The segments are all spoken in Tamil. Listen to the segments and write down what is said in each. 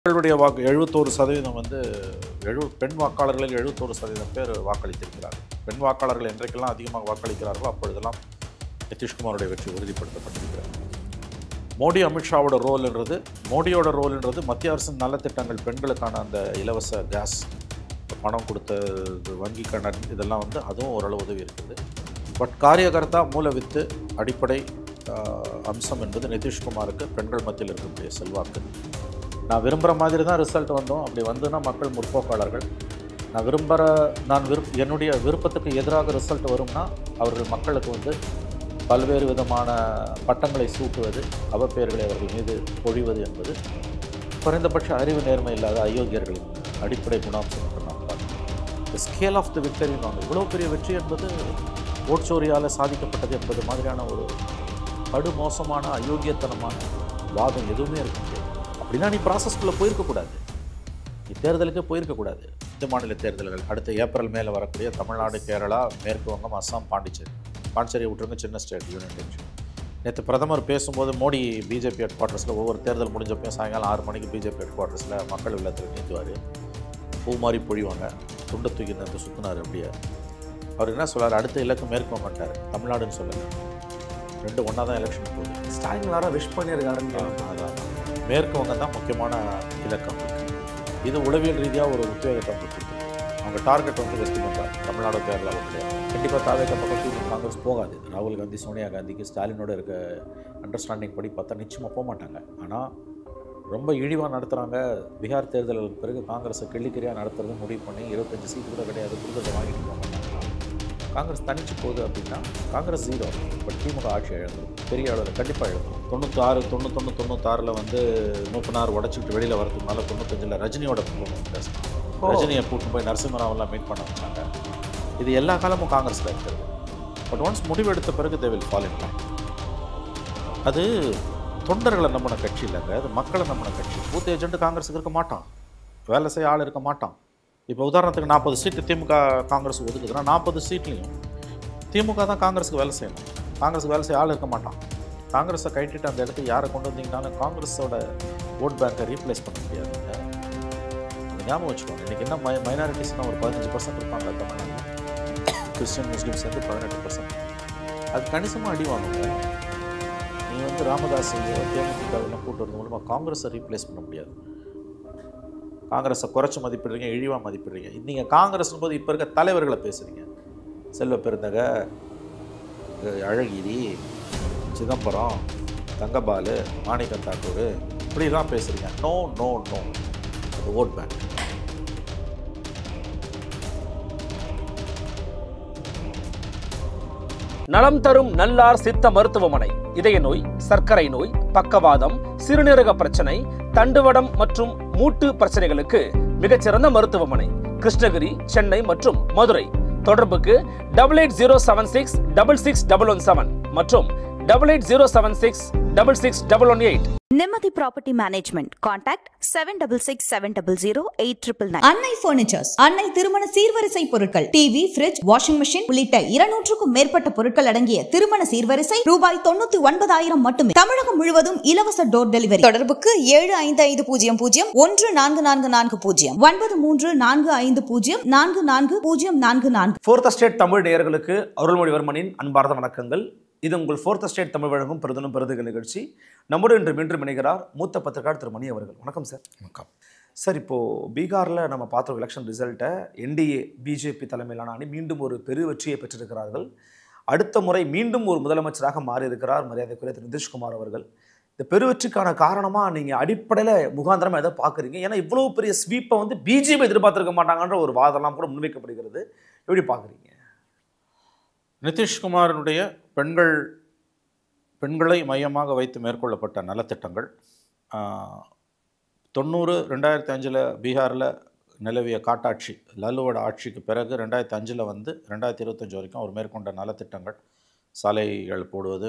மக்களுடைய வாக்கு 71% வந்து பெண் வாக்காளர்களில் 71% பேர் வாக்களித்திருக்கிறார்கள். பெண் வாக்காளர்கள் என்றைக்கெல்லாம் அதிகமாக வாக்களிக்கிறார்களோ அப்பொழுதெல்லாம் நிதிஷ்குமாருடைய வெற்றி உறுதிப்படுத்தப்பட்டிருக்கிறது. மோடி அமித்ஷாவோட மோடியோட ரோல்ன்றது மத்திய அரசின் நலத்திட்டங்கள், பெண்களுக்கான அந்த இலவச கேஸ் பணம் கொடுத்த வங்கி கடன் இதெல்லாம் வந்து அதுவும் ஓரளவு உதவி இருக்குது. பட் காரியகர்த்தா மூலவித்து அடிப்படை அம்சம் என்பது நிதிஷ்குமாருக்கு பெண்கள் மத்தியில் இருக்கக்கூடிய செல்வாக்கு. நான் விரும்புகிற மாதிரி தான் ரிசல்ட் வந்தோம். அப்படி வந்துன்னா மக்கள் முற்போக்காளர்கள். என்னுடைய விருப்பத்துக்கு எதிராக ரிசல்ட் வரும்னா அவர்கள் மக்களுக்கு வந்து பல்வேறு விதமான பட்டங்களை சூட்டுவது, அவப்பெயர்களை அவர்கள் மீது பொழிவது என்பது குறைந்தபட்ச அறிவு நேர்மை இல்லாத அயோக்கியர்களின் அடிப்படை குணாம்சம் என்று நான் பார்க்கிறேன். ஸ்கேல் ஆஃப் த விக்டரி நாங்கள் இவ்வளோ பெரிய வெற்றி என்பது ஓட்சோரியால் சாதிக்கப்பட்டது என்பது மாதிரியான ஒரு படுமோசமான அயோக்கியத்தனமான வாதம் எதுவுமே இருக்க முடியாது. அப்படின்னா நீ ப்ராசஸ்குள்ளே போயிருக்கக்கூடாது, நீ தேர்தலுக்கே போயிருக்கக்கூடாது. இந்த மாநில தேர்தல்கள் அடுத்த ஏப்ரல் மேலே வரக்கூடிய தமிழ்நாடு, கேரளா, மேற்கு வங்கம், அஸ்ஸாம், பாண்டிச்சேரியை விட்டுருங்க, சின்ன ஸ்டேட், யூனியன் டெரிட்டரி. நேற்று பிரதமர் பேசும்போது மோடி பிஜேபி ஹெட் குவார்ட்டர்ஸில் ஒவ்வொரு தேர்தல் முடிஞ்சப்பையும் சாயங்காலம் 6 மணிக்கு பிஜேபி ஹெட் குவார்ட்டர்ஸில் மக்கள் இல்லத்தில் நீந்துவார், பூ மாதிரி பொழிவாங்க, துண்டை தூக்கி நின்று சுற்றினார். அப்படியே அவர் என்ன சொல்கிறார், அடுத்த இலக்கு மேற்கு வங்கட்டார், தமிழ்நாடுன்னு சொல்லலை. 2 ஒன்றா தான் எலெக்ஷன் போகுது. ஸ்டாலின் வேறு விஷ் பண்ணியிருக்காருன்னு அதான் மேற்கு வங்கம் தான் முக்கியமான இலக்கம். இது உளவியல் ரீதியாக ஒரு உத்வேகத்தை கொடுத்துருக்கு. அவங்க டார்கெட் வந்து வெஸ்ட் பெங்கால், தமிழ்நாடு, கேரளாவில் கிடையாது. கண்டிப்பாக தாவேக பக்கத்து காங்கிரஸ் போகாது. ராகுல் காந்தி, சோனியா காந்திக்கு ஸ்டாலினோட இருக்க அண்டர்ஸ்டாண்டிங் படி பார்த்தா நிச்சயமாக போக மாட்டாங்க. ஆனால் ரொம்ப இழிவாக நடத்துகிறாங்க. பீகார் தேர்தலுக்கு பிறகு காங்கிரஸை கிள்ளிக்கிறியாக நடத்துறது முடிவு பண்ணி 25 சீட்டு கூட கிடையாது, கொடுக்குறத வாங்கிட்டு போக மாட்டாங்க. காங்கிரஸ் தனிச்சு போகுது அப்படின்னா காங்கிரஸ் 0, பட் திமுக ஆட்சி இழந்துடும், பெரிய அளவில் கண்டிப்பாக இழந்துடும். 96 வந்து 106 உடச்சிக்கிட்டு வெளியில் வரதுனால 95 ரஜினியோட பேசணும். ரஜினியை கூட்டு போய் நரசிம்மராவெல்லாம் மீட் பண்ண வந்தாங்க. இது எல்லா காலமும் காங்கிரஸில் இருக்கிறது. பட் ஒன்ஸ் முடிவெடுத்த பிறகு they will fall in line. அது தொண்டர்களை நம்பின கட்சி இல்லைங்க, அது மக்களை நம்பின கட்சி. பூத் ஏஜென்ட் காங்கிரஸுக்கு இருக்க மாட்டான், வேலை செய்ய ஆள் இருக்க மாட்டான். இப்போ உதாரணத்துக்கு 40 சீட்டு திமுக காங்கிரஸ் ஒதுக்குதுன்னா 40 சீட்லேயும் திமுக தான் காங்கிரஸுக்கு வேலை செய்யணும். காங்கிரஸுக்கு வேலை செய்ய ஆள் இருக்க மாட்டான். காங்கிரஸை கைட்டிட்டு அந்த இடத்துக்கு யாரை கொண்டு வந்தீங்கன்னாலும் காங்கிரஸோட ஓட் பேங்கை ரீப்ளேஸ் பண்ண முடியாதுங்க. அது ஞாபகம் வச்சுக்கோங்க. இன்றைக்கி என்ன மைனாரிட்டிஸ்னால் ஒரு 15% இருப்பாங்க தமிழ்நாட்டில். கிறிஸ்டின், முஸ்லீம்ஸ் வந்து 18%. அது கணிசமாக அடி வாங்குங்க. நீ வந்து ராமதாஸையோ தேமுதிகவெல்லாம் கூட்டு வரது மூலமாக காங்கிரஸை ரீப்ளேஸ் பண்ண முடியாது. காங்கிரஸை குறைச்சி மதிப்பிடுறீங்க, இழிவாக மதிப்பிடுறீங்க. நீங்கள் காங்கிரஸ்னும் போது இப்போ இருக்க தலைவர்களை பேசுகிறீங்க. செல்வ பெருந்தக, அழகிரி, சிதம்பரம், தங்கபாலு, மாணிக்கம் தாக்கூர், இப்படிலாம் பேசுகிறீங்க. நோ நோ நோ, அது ஓட் பேங்க். நலம் தரும் நல்லார் சித்த மருத்துவமனை இதய நோய், சர்க்கரை நோய், பக்கவாதம், சிறுநீரக பிரச்சனை, தண்டுவடம் மற்றும் மூட்டு பிரச்சனைகளுக்கு மிகச்சிறந்த மருத்துவமனை கிருஷ்ணகிரி, சென்னை மற்றும் மதுரை. தொடர்புக்கு 8807666117 மற்றும் 8807666118. Nimati Property Management. Contact 7667008999. அன்னை பர்னிச்சர்ஸ், அன்னை திருமண சீர்வரிசை பொருட்கள், டிவி, ஃபிரிட்ஜ், வாஷிங் மெஷின் உள்ளிட்ட 200க்கும் மேற்பட்ட பொருட்கள் அடங்கிய திருமண சீர்வரிசை ரூபாய் 99,000 மட்டுமே. தமிழகம் முழுவதும் இலவச டோர் டெலிவரி. தொடர்புக்கு 7550144440 9345044044. ஃபோர்த் ஸ்டேட் தமிழ் நேயர்களுக்கு அருள்மொழிவர்மனின் அன்பார்ந்த வணக்கங்கள். இது உங்கள் ஃபோர்த் ஸ்டேட் தமிழ் வழங்கும் பெருதனும் பெருதுகள் நிகழ்ச்சி. நம்மோடு இன்று மீண்டும் இணைகிறார் மூத்த பத்திரிகையாளர் திரு மணி அவர்கள். வணக்கம் சார். வணக்கம் சார். இப்போது பீகாரில் நம்ம பார்த்த எலெக்ஷன் ரிசல்ட்டை என்டிஏ பிஜேபி தலைமையிலான அணி மீண்டும் ஒரு பெரு வெற்றியை பெற்றிருக்கிறார்கள். அடுத்த முறை மீண்டும் ஒரு முதலமைச்சராக மாறியிருக்கிறார் மரியாதைக்குரிய திரு நிதிஷ்குமார் அவர்கள். இந்த பெருவெற்றிக்கான காரணமாக நீங்கள் அடிப்படையில் முகாந்திரமாக எதை பார்க்குறீங்க? ஏன்னா இவ்வளோ பெரிய ஸ்வீப்பை வந்து பிஜேபி எதிர்பார்த்துருக்க மாட்டாங்கன்ற ஒரு வாதம்லாம் கூட முன்வைக்கப்படுகிறது. எப்படி பார்க்குறீங்க? நிதிஷ்குமாரனுடைய பெண்களை மையமாக வைத்து மேற்கொள்ளப்பட்ட நலத்திட்டங்கள் 2005 பீகாரில் நிலவிய காட்டாட்சி, லல்லுவோட ஆட்சிக்கு பிறகு 2005 வந்து 2025 வரைக்கும் அவர் மேற்கொண்ட நலத்திட்டங்கள், சாலைகள் போடுவது,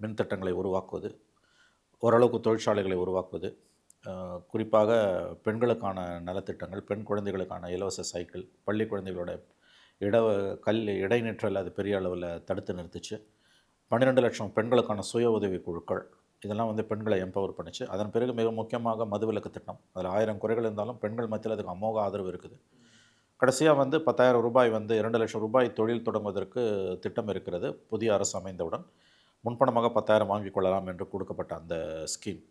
மின் திட்டங்களை உருவாக்குவது, ஓரளவுக்கு தொழிற்சாலைகளை உருவாக்குவது, குறிப்பாக பெண்களுக்கான நலத்திட்டங்கள், பெண் குழந்தைகளுக்கான இலவச சைக்கிள், பள்ளி குழந்தைகளோட இடைநிற்றல் அது பெரிய அளவில் தடுத்து நிறுத்துச்சு. 12 லட்சம் பெண்களுக்கான சுய உதவி குழுக்கள், இதெல்லாம் வந்து பெண்களை எம்பவர் பண்ணிச்சு. அதன் பிறகு மிக முக்கியமாக மதுவிலக்கு திட்டம். அதில் 1000 குறைகள் இருந்தாலும் பெண்கள் மத்தியில் அதுக்கு அமோக ஆதரவு இருக்குது. கடைசியாக வந்து 10,000 ரூபாய் வந்து 2 லட்சம் ரூபாய் தொழில் தொடங்குவதற்கு திட்டம் இருக்கிறது. புதிய அரசு அமைந்தவுடன் முன்பணமாக 10,000 வாங்கிக் கொள்ளலாம் என்று கொடுக்கப்பட்ட அந்த ஸ்கீம்,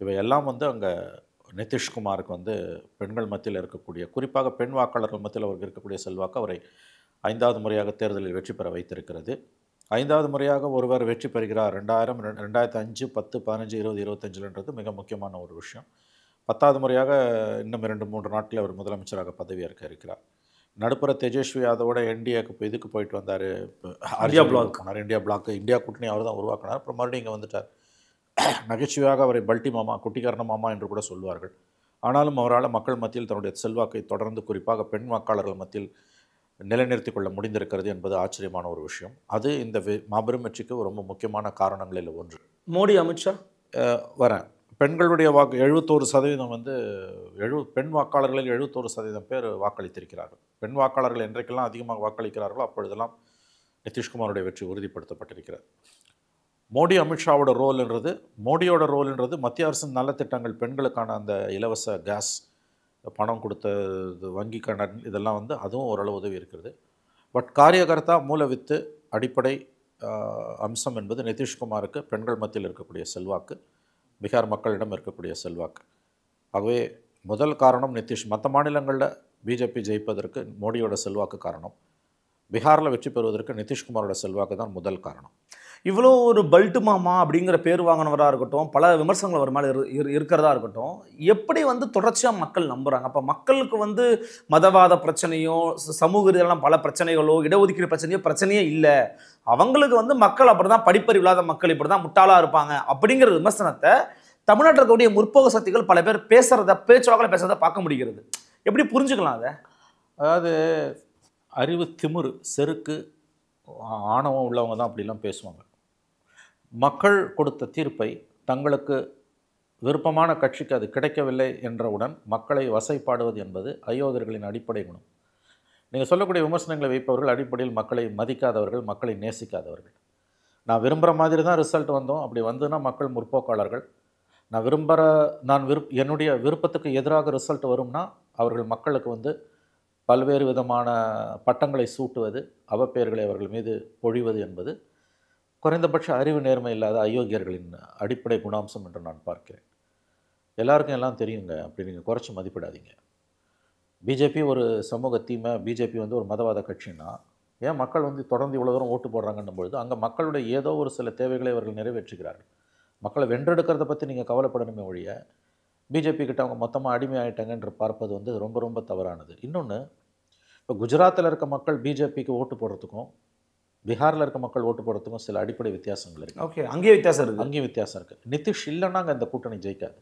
இவையெல்லாம் வந்து அங்கே நிதிஷ்குமாருக்கு வந்து பெண்கள் மத்தியில் இருக்கக்கூடிய, குறிப்பாக பெண் வாக்காளர்கள் மத்தியில் அவருக்கு இருக்கக்கூடிய செல்வாக்கு அவரை 5வது முறையாக தேர்தலில் வெற்றி பெற வைத்திருக்கிறது. 5வது முறையாக ஒருவர் வெற்றி பெறுகிறார் 2000, 2005, 10, 15, 20, 25ன்றது மிக முக்கியமான ஒரு விஷயம். 10வது முறையாக இன்னும் 2-3 நாட்களில் அவர் முதலமைச்சராக பதவியேற்க இருக்கிறார். நடுப்புற தேஜஸ்வி யாதவோட என்டிஏக்கு இதுக்கு போயிட்டு வந்தார், இந்தியா பிளாக் போனார். இந்தியா கூட்டணி அவர் தான் உருவாக்கினார். அப்புறம் மறுபடியும் இங்கே வந்துட்டார். நகைச்சுவையாக அவரை பல்ட்டி மாமா, குட்டிக்காரண மாமா என்று கூட சொல்வார்கள். ஆனாலும் அவரால் மக்கள் மத்தியில் தன்னுடைய செல்வாக்கை தொடர்ந்து குறிப்பாக பெண் வாக்காளர்கள் மத்தியில் நிலைநிறுத்திக் கொள்ள முடிந்திருக்கிறது என்பது ஆச்சரியமான ஒரு விஷயம். அது இந்த மாபெரும் வெற்றிக்கு ரொம்ப முக்கியமான காரணங்களில் ஒன்று. மோடி, அமித்ஷா வரேன். பெண்களுடைய வாக்கு 71% வந்து பெண் வாக்காளர்களில் 71% பேர் வாக்களித்திருக்கிறார்கள். பெண் வாக்காளர்கள் என்றைக்கெல்லாம் அதிகமாக வாக்களிக்கிறார்களோ அப்பொழுதெல்லாம் நிதிஷ்குமாருடைய வெற்றி உறுதிப்படுத்தப்பட்டிருக்கிறது. மோடி அமித்ஷாவோட மோடியோட ரோல்ன்றது மத்திய அரசின் நலத்திட்டங்கள், பெண்களுக்கான அந்த இலவச கேஸ், பணம் கொடுத்த வங்கி கடன், இதெல்லாம் வந்து அதுவும் ஓரளவு உதவி இருக்கிறது. பட் காரியகர்த்தா மூலவித்து அடிப்படை அம்சம் என்பது நிதிஷ்குமாருக்கு பெண்கள் மத்தியில் இருக்கக்கூடிய செல்வாக்கு, பீகார் மக்களிடம் இருக்கக்கூடிய செல்வாக்கு. ஆகவே முதல் காரணம் நிதிஷ். மற்ற மாநிலங்களில் பிஜேபி ஜெயிப்பதற்கு மோடியோட செல்வாக்கு காரணம். பீகாரில் வெற்றி பெறுவதற்கு நிதிஷ்குமாரோட செல்வாக்கு தான் முதல் காரணம். இவ்வளோ ஒரு பல்ட்டு மாமா அப்படிங்கிற பேர் வாங்கினவராக இருக்கட்டும், பல விமர்சனங்கள் அவர் மேலே இருக்கிறதா இருக்கட்டும், எப்படி வந்து தொடர்ச்சியாக மக்கள் நம்புகிறாங்க? அப்போ மக்களுக்கு வந்து மதவாத பிரச்சனையோ, சமூக ரீதியெல்லாம் பல பிரச்சனைகளோ, இடஒதுக்கீடு பிரச்சனையே இல்லை, அவங்களுக்கு வந்து மக்கள் அப்படி தான், படிப்பறிவு இல்லாத மக்கள் இப்படி தான் முட்டாளாக இருப்பாங்க அப்படிங்கிற விமர்சனத்தை தமிழ்நாட்டில் இருக்கக்கூடிய முற்போக்கு சக்திகள் பல பேர் பேச்சுவாக்கில் பேசுறதை பார்க்க முடிகிறது. எப்படி புரிஞ்சுக்கலாம் அதை? அதாவது அறிவு திமிரு, செருக்கு, ஆணவம் உள்ளவங்க தான் அப்படிலாம் பேசுவாங்க. மக்கள் கொடுத்த தீர்ப்பை தங்களுக்கு விருப்பமான கட்சிக்கு அது கிடைக்கவில்லை என்றவுடன் மக்களை வசைப்பாடுவது என்பது அயோக்கியர்களின் அடிப்படை குணம். நீங்கள் சொல்லக்கூடிய விமர்சனங்களை வைப்பவர்கள் அடிப்படையில் மக்களை மதிக்காதவர்கள், மக்களை நேசிக்காதவர்கள். நான் விரும்புகிற மாதிரி தான் ரிசல்ட் வந்தோம், அப்படி வந்துன்னா மக்கள் முற்போக்காளர்கள். என்னுடைய விருப்பத்துக்கு எதிராக ரிசல்ட் வரும்னா அவர்கள் மக்களுக்கு வந்து பல்வேறு விதமான பட்டங்களை சூட்டுவது, அவப்பெயர்களை அவர்கள் மீது பொழிவது என்பது குறைந்தபட்ச அறிவு நேர்மை இல்லாத அயோக்கியர்களின் அடிப்படை குணாம்சம் என்று நான் பார்க்கிறேன். எல்லாருக்கும் எல்லாம் தெரியுங்க, அப்படி நீங்கள் குறைச்சி மதிப்பிடாதீங்க. பிஜேபி ஒரு சமூக தீமை, பிஜேபி வந்து ஒரு மதவாத கட்சின்னா ஏன் மக்கள் வந்து தொடர்ந்து இவ்வளோ தூரம் ஓட்டு போடுறாங்கன்னும் பொழுது அங்கே மக்களுடைய ஏதோ ஒரு சில தேவைகளை அவர்கள் நிறைவேற்றுகிறார்கள். மக்களை வென்றெடுக்கிறத பற்றி நீங்கள் கவலைப்படணுமே ஒழிய பிஜேபி கிட்ட அவங்க மொத்தமாக அடிமை ஆகிட்டாங்கன்ற பார்ப்பது வந்து ரொம்ப ரொம்ப தவறானது. இன்னொன்று, இப்போ குஜராத்தில் இருக்க மக்கள் பிஜேபிக்கு ஓட்டு போடுறதுக்கும் பீகாரில் இருக்க மக்கள் ஓட்டு போடுறதுக்கும் சில அடிப்படை வித்தியாசங்கள் இருக்குது. ஓகே, அங்கேயும் வித்தியாசம் இருக்குது. அங்கேயும் வித்தியாசம் இருக்குது. நிதிஷ் இல்லைன்னா அங்கே இந்த கூட்டணி ஜெயிக்காது,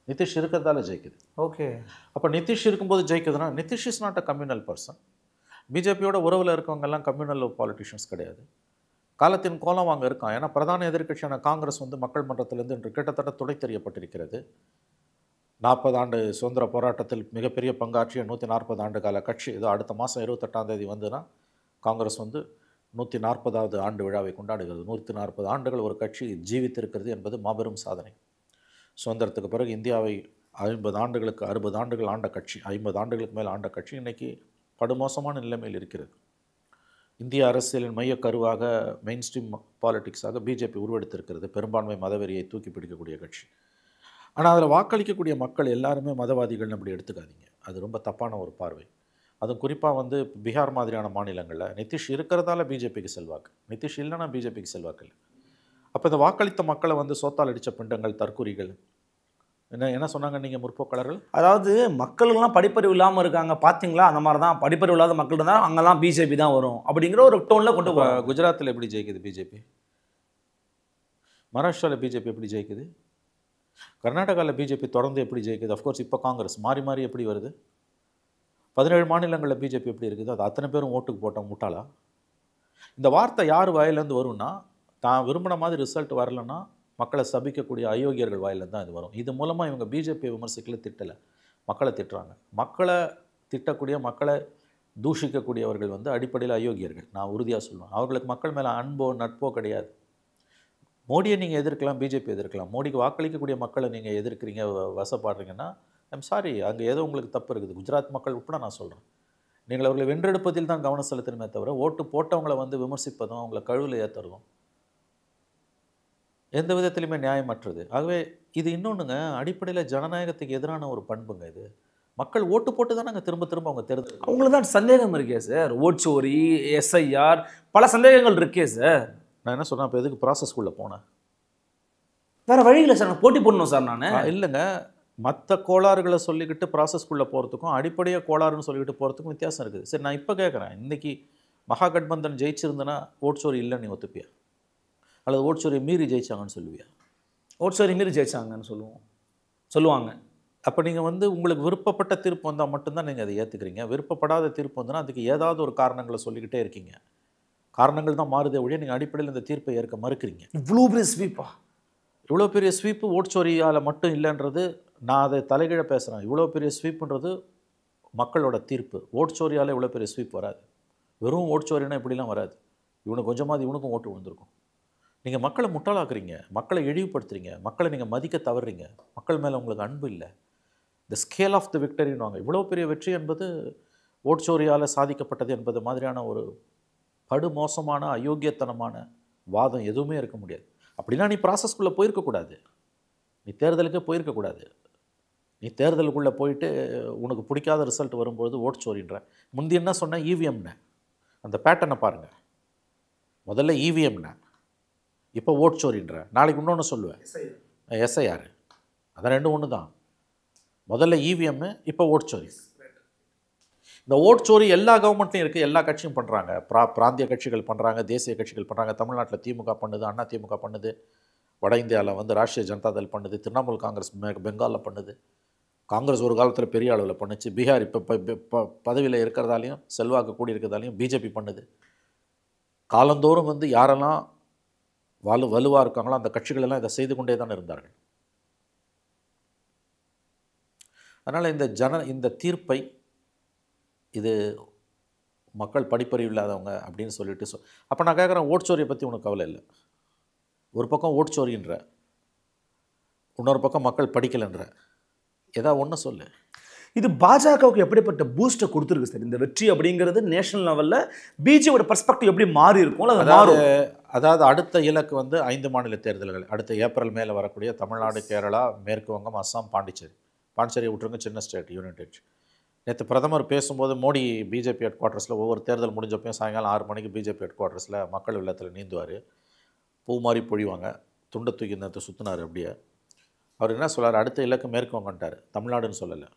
நிதிஷ் இருக்கிறதால ஜெயிக்குது. ஓகே, அப்போ நிதிஷ் இருக்கும்போது ஜெயிக்குதுன்னா Nitish is not a communal person. பிஜேபியோட உறவில் இருக்கவங்கெல்லாம் கம்யூனல் பாலிட்டிஷியன்ஸ் கிடையாது. காலத்தின் கோலம் அங்கே இருக்கான். ஏன்னா பிரதான எதிர்க்கட்சியான காங்கிரஸ் வந்து மக்கள் மன்றத்திலிருந்து இன்று கிட்டத்தட்ட துடை தெரியப்பட்டிருக்கிறது. 40 ஆண்டு சுதந்திர போராட்டத்தில் மிகப்பெரிய பங்காற்றிய 140 ஆண்டு கால கட்சி இது அடுத்த மாதம் 28ஆம் தேதி வந்துன்னா காங்கிரஸ் வந்து 140வது ஆண்டு விழாவை கொண்டாடுகிறது. 140 ஆண்டுகள் ஒரு கட்சி ஜீவித்திருக்கிறது என்பது மாபெரும் சாதனை. சுதந்திரத்துக்கு பிறகு இந்தியாவை 50 ஆண்டுகளுக்கு 60 ஆண்டுகள் ஆண்ட கட்சி, 50 ஆண்டுகளுக்கு மேல் ஆண்ட கட்சி இன்றைக்கி படுமோசமான நிலைமையில் இருக்கிறது. இந்திய அரசியலின் மையக்கருவாக மெயின் ஸ்ட்ரீம் பாலிட்டிக்ஸாக பிஜேபி உருவெடுத்திருக்கிறது. பெரும்பான்மை மதவெறியை தூக்கி பிடிக்கக்கூடிய கட்சி. ஆனால் அதில் வாக்களிக்கக்கூடிய மக்கள் எல்லாருமே மதவாதிகள்னு அப்படி எடுத்துக்காதீங்க. அது ரொம்ப தப்பான ஒரு பார்வை. அதுவும் குறிப்பாக வந்து பீகார் மாதிரியான மாநிலங்களில் நிதிஷ் இருக்கிறதால பிஜேபிக்கு செல்வாக்கு, நிதிஷ் இல்லைன்னா பிஜேபிக்கு செல்வாக்கு இல்லை. அப்போ இந்த வாக்களித்த மக்களை வந்து சோத்தால் அடித்த பிண்டங்கள், தற்கூரிகள் என்ன சொன்னாங்க நீங்கள் முற்போக்காளர்கள்? அதாவது மக்களுக்கெல்லாம் படிப்பறிவு இல்லாமல் இருக்காங்க பார்த்தீங்களா, அந்த மாதிரி தான் படிப்பறிவு இல்லாத மக்கள் இருந்தால் அங்கெல்லாம் பிஜேபி தான் வரும் அப்படிங்கிற ஒரு டோனில் கொண்டு போகிறாங்க. குஜராத்தில் எப்படி ஜெயிக்குது பிஜேபி? மகாராஷ்டிராவில் பிஜேபி எப்படி ஜெயிக்குது? கர்நாடகாவில் பிஜேபி தொடர்ந்து எப்படி ஜெயிக்குது? அஃப்கோர்ஸ் இப்போ காங்கிரஸ் மாறி மாறி எப்படி வருது? 17 மாநிலங்களில் பிஜேபி எப்படி இருக்குது? அது அத்தனை பேரும் ஓட்டுக்கு போட்டோம் முட்டாளா? இந்த வார்த்தை யார் வாயிலேருந்து வரும்னா, தான் விரும்பின மாதிரி ரிசல்ட் வரலன்னா மக்களை சபிக்கக்கூடிய அயோக்கியர்கள் வாயிலேருந்து தான் இது வரும். இது மூலமாக இவங்க பிஜேபியை விமர்சிக்கல, திட்டலை, மக்களை திட்டுறாங்க. மக்களை திட்டக்கூடிய, மக்களை தூஷிக்கக்கூடியவர்கள் வந்து அடிப்படையில் அயோக்கியர்கள். நான் உறுதியாக சொல்லுவேன். அவர்களுக்கு மக்கள் மேலே அன்போ நட்போ கிடையாது. மோடியை நீங்கள் எதிர்க்கலாம், பிஜேபி எதிர்க்கலாம். மோடிக்கு வாக்களிக்கக்கூடிய மக்களை நீங்கள் எதிர்க்கிறீங்க, வசப்படுறீங்கன்னா ஐம் சாரி, அங்கே ஏதோ உங்களுக்கு தப்பு இருக்குது. குஜராத் மக்கள் உட்பட நான் சொல்கிறேன். நீங்கள் அவர்களை வென்றெடுப்பதில் தான் கவனம் செலுத்தணுமே தவிர ஓட்டு போட்டவங்களை வந்து விமர்சிப்பதும் அவங்கள கழுவில் ஏற்றுறதும் எந்த விதத்திலுமே நியாயமற்றது. ஆகவே இது இன்னொன்றுங்க, அடிப்படையில் ஜனநாயகத்துக்கு எதிரான ஒரு பண்புங்க இது. மக்கள் ஓட்டு போட்டு தானே அங்கே திரும்ப திரும்ப அவங்க தேர்தல். அவங்களுக்கு தான் சந்தேகம் இருக்கே சார், ஓட்சோரி, எஸ்ஐஆர், பல சந்தேகங்கள் இருக்கே சார். நான் என்ன சொல்கிறேன், இப்போ எதுக்கு ப்ராசஸ்க்குள்ளே போனேன்? வேறு வழி இல்லை சார், நான் போட்டி போடணும் சார். நான் இல்லைங்க, மற்ற கோளாறுகளை சொல்லிக்கிட்டு ப்ராசஸ்க்குள்ளே போகிறதுக்கும் அடிப்படையாக கோளாறுன்னு சொல்லிக்கிட்டு போகிறதுக்கும் வித்தியாசம் இருக்குது. சரி, நான் இப்போ கேட்குறேன், இன்றைக்கி மகாகட்பந்தன் ஜெயிச்சிருந்தனா ஓட்சோரி இல்லைன்னு நீ ஒத்துப்பியா? அல்லது ஓட்சோரி மீறி ஜெயிச்சாங்கன்னு சொல்லுவியா? ஓட்சோரி மீறி ஜெயிச்சாங்கன்னு சொல்லுவாங்க. அப்போ நீங்கள் வந்து உங்களுக்கு விருப்பப்பட்ட தீர்ப்பு வந்தால் மட்டும்தான் நீங்கள் அதை ஏற்றுக்கிறீங்க. விருப்பப்படாத தீர்ப்பு வந்தோன்னா அதுக்கு ஏதாவது ஒரு காரணங்களை சொல்லிக்கிட்டே இருக்கீங்க. காரணங்கள் தான் மாறுதே ஒழிய நீங்கள் அடிப்படையில் இந்த தீர்ப்பை ஏற்க மறுக்கிறீங்க. இவ்வளோ பெரிய ஸ்வீப்பா? இவ்வளோ பெரிய ஸ்வீப்பு ஓட்சோரியால் மட்டும் இல்லைன்றது நான் அதை தலைகீழ பேசுகிறேன். இவ்வளோ பெரிய ஸ்வீப்புன்றது மக்களோட தீர்ப்பு. ஓட்சோரியால் இவ்வளோ பெரிய ஸ்வீப் வராது. வெறும் ஓட்சோரினா இப்படிலாம் வராது. இவனுக்கு கொஞ்சமாவது இவனுக்கும் ஓட்டு விழுந்திருக்கும். நீங்கள் மக்களை முட்டாளாக்குறீங்க, மக்களை இழிவுபடுத்துறீங்க, மக்களை நீங்கள் மதிக்க தவறுறீங்க, மக்கள் மேலே உங்களுக்கு அன்பு இல்லை. த ஸ்கேல் ஆஃப் த விக்டரின்னுவாங்க. இவ்வளோ பெரிய வெற்றி என்பது ஓட்சோரியால் சாதிக்கப்பட்டது என்பது மாதிரியான ஒரு படுமோசமான அயோக்கியத்தனமான வாதம் எதுவுமே இருக்க முடியாது. அப்படின்னா நீ ப்ராசஸ்க்குள்ளே போயிருக்கக்கூடாது, நீ தேர்தலுக்கே போயிருக்கக்கூடாது. நீ தேர்தலுக்குள்ளே போயிட்டு உனக்கு பிடிக்காத ரிசல்ட் வரும்பொழுது ஓட்சோரின்ற. முந்தி என்ன சொன்னேன், இவிஎம்னு. அந்த பேட்டர்னை பாருங்கள். முதல்ல இவிஎம்னு, இப்போ ஓட்சோரின்ற. நாளைக்கு இன்னொன்று சொல்லுவேன், எஸ்ஐஆர். அதான் ரெண்டும் ஒன்று தான். முதல்ல இவிஎம்மு, இப்போ ஓட்சோரி. இந்த ஓட்சோரி எல்லா கவர்மெண்ட்லையும் இருக்குது, எல்லா கட்சியும் பண்ணுறாங்க. பிராந்திய கட்சிகள் பண்ணுறாங்க, தேசிய கட்சிகள் பண்ணுறாங்க. தமிழ்நாட்டில் திமுக பண்ணுது, அண்ணா திமுக பண்ணுது, வட இந்தியாவில் வந்து ராஷ்ட்ரிய ஜனதாதள் பண்ணுது, திரிணாமுல் காங்கிரஸ் பெங்காலில் பண்ணுது. காங்கிரஸ் ஒரு காலத்தில் பெரிய அளவில் பண்ணுச்சு. பீகார் இப்போ பதவியில் இருக்கிறதாலையும் செல்வாக்கு கூடி இருக்கிறதாலையும் பிஜேபி பண்ணுது. காலந்தோறும் வந்து யாரெல்லாம் வலுவாக இருக்காங்களோ அந்த கட்சிகளெல்லாம் இதை செய்து கொண்டே தான் இருந்தார்கள். அதனால் இந்த தீர்ப்பை இது மக்கள் படிப்பறிவு இல்லாதவங்க அப்படின்னு சொல்லிட்டு அப்போ நான் கேட்குறேன், ஓட்சோரியை பற்றி உனக்கு கவலை இல்லை. ஒரு பக்கம் ஓட்சோரின்ற, இன்னொரு பக்கம் மக்கள் படிக்கலைன்ற. ஏதாவது ஒன்று சொல்லு. இது பாஜகவுக்கு எப்படிப்பட்ட பூஸ்ட்டை கொடுத்துருக்கு சார் இந்த வெற்றி அப்படிங்கிறது? நேஷனல் லெவலில் பிஜேபியோட பர்ஸ்பெக்டிவ் எப்படி மாறி இருக்கும்? அதாவது அடுத்த இலக்கு வந்து 5 மாநில தேர்தல்கள். அடுத்த ஏப்ரல் மேலே வரக்கூடிய தமிழ்நாடு, கேரளா, மேற்கு வங்கம், அஸ்ஸாம், பாண்டிச்சேரி விட்டுருங்க, சின்ன ஸ்டேட், யுனைடெட். நேற்று பிரதமர் பேசும்போது மோடி பிஜேபி ஹெட் குவார்ட்டர்ஸில் ஒவ்வொரு தேர்தல் முடிஞ்சப்பையும் சாயங்காலம் 6 மணிக்கு பிஜேபி ஹெட் குவார்ட்டர்ஸில் மக்கள் வெள்ளத்தில் நீந்துவார், பூ மாதிரி பொழிவாங்க, துண்டை தூக்கி நேற்று சுற்றினார். அப்படியே அவர் என்ன சொல்கிறார், அடுத்த இலக்கு மேற்கு வங்கன்ட்டார், தமிழ்நாடுன்னு சொல்லலை.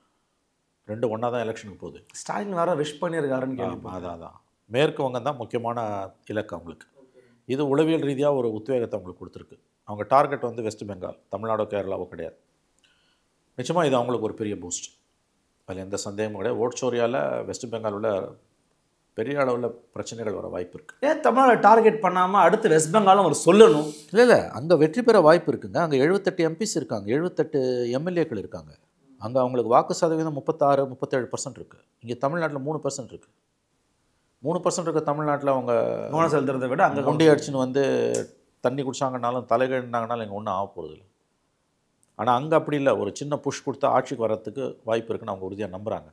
ரெண்டு ஒன்றா தான் எலெக்ஷனுக்கு போகுது. ஸ்டாலின் வேறு விஷ் பண்ணியிருக்காருன்னு கேள்வி. அதான் மேற்கு வங்கம் தான் முக்கியமான இலக்கு அவங்களுக்கு. இது உளவியல் ரீதியாக ஒரு உத்வேகத்தை அவங்களுக்கு கொடுத்துருக்கு. அவங்க டார்கெட் வந்து வெஸ்ட் பெங்கால், தமிழ்நாடோ கேரளாவோ கிடையாது. நிச்சயமாக இது அவங்களுக்கு ஒரு பெரிய பூஸ்ட், அதில் எந்த சந்தேகமும் கிடையாது. ஓட்சோரியாவில் வெஸ்ட் பெங்காலில் பெரிய அளவில் பிரச்சனைகள் வர வாய்ப்பு இருக்குது. ஏன் தமிழ்நாடு டார்கெட் பண்ணாமல் அடுத்து வெஸ்ட் பெங்காலும் அவர் சொல்லணும்? இல்லை, அங்கே வெற்றி பெற வாய்ப்பு இருக்குங்க. அங்கே 78 எம்பிஸ் இருக்காங்க, 78 எம்எல்ஏக்கள் இருக்காங்க. அங்கே அவங்களுக்கு வாக்கு சதவீதம் 36-37% இருக்குது. இங்கே தமிழ்நாட்டில் 3% இருக்குது. 3% இருக்க தமிழ்நாட்டில் அவங்க கவனம் செலுத்துறதை விட அங்கே குண்டி அடிச்சுன்னு வந்து தண்ணி குடிச்சாங்கன்னாலும் தலைகழினாங்கனாலும் இங்கே ஒன்றும் ஆக போகிறதில்ல. ஆனால் அங்கே அப்படி இல்லை, ஒரு சின்ன புஷ் கொடுத்தா ஆட்சிக்கு வர்றதுக்கு வாய்ப்பு இருக்குன்னு அவங்க உறுதியாக நம்புகிறாங்க.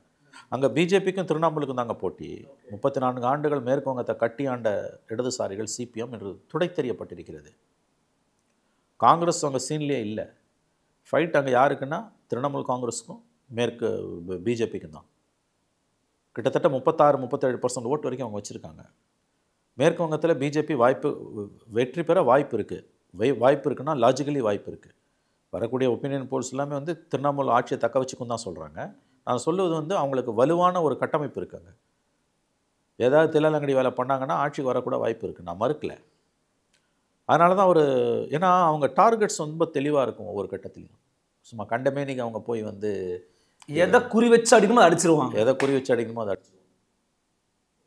அங்கே பிஜேபிக்கும் திரிணாமுலுக்கும் தாங்க போட்டி. 34 ஆண்டுகள் மேற்கு வங்கத்தை கட்டி ஆண்ட இடதுசாரிகள் சிபிஎம் என்று துடை தெரியப்பட்டிருக்கிறது. காங்கிரஸ் அங்கே சீன்லேயே இல்லை. ஃபைட் அங்கே யாருக்குன்னா திரிணாமுல் காங்கிரஸுக்கும் மேற்கு பிஜேபிக்கும் தான். கிட்டத்தட்ட 36-37% ஓட்டு வரைக்கும் அவங்க வச்சுருக்காங்க. மேற்கு வங்கத்தில் பிஜேபி வெற்றி பெற வாய்ப்பு இருக்குது. வாய்ப்பு இருக்குன்னா லாஜிக்கலி வாய்ப்பு இருக்குது. வரக்கூடிய ஒப்பீனியன் போல்ஸ் எல்லாமே வந்து திரிணாமுல் ஆட்சியை தக்க வச்சுக்கும் தான் சொல்கிறாங்க. நான் சொல்லுவது வந்து அவங்களுக்கு வலுவான ஒரு கட்டமைப்பு இருக்காங்க. ஏதாவது தில்லாலங்கடி வேலை பண்ணாங்கன்னா ஆட்சிக்கு வரக்கூட வாய்ப்பு இருக்குது, நான் மறுக்கலை. அதனால தான் ஏன்னா அவங்க டார்கெட்ஸ் ரொம்ப தெளிவாக இருக்கும். ஒவ்வொரு கட்டத்துலையும் சும்மா கண்டமேனிக்கு அவங்க போய் வந்து எதை குறி வச்சு அடிக்கணுமோ அடிச்சிருவாங்க. எதை குறி வச்சு அடிக்கணுமோ அதை அடிச்சிருவாங்க.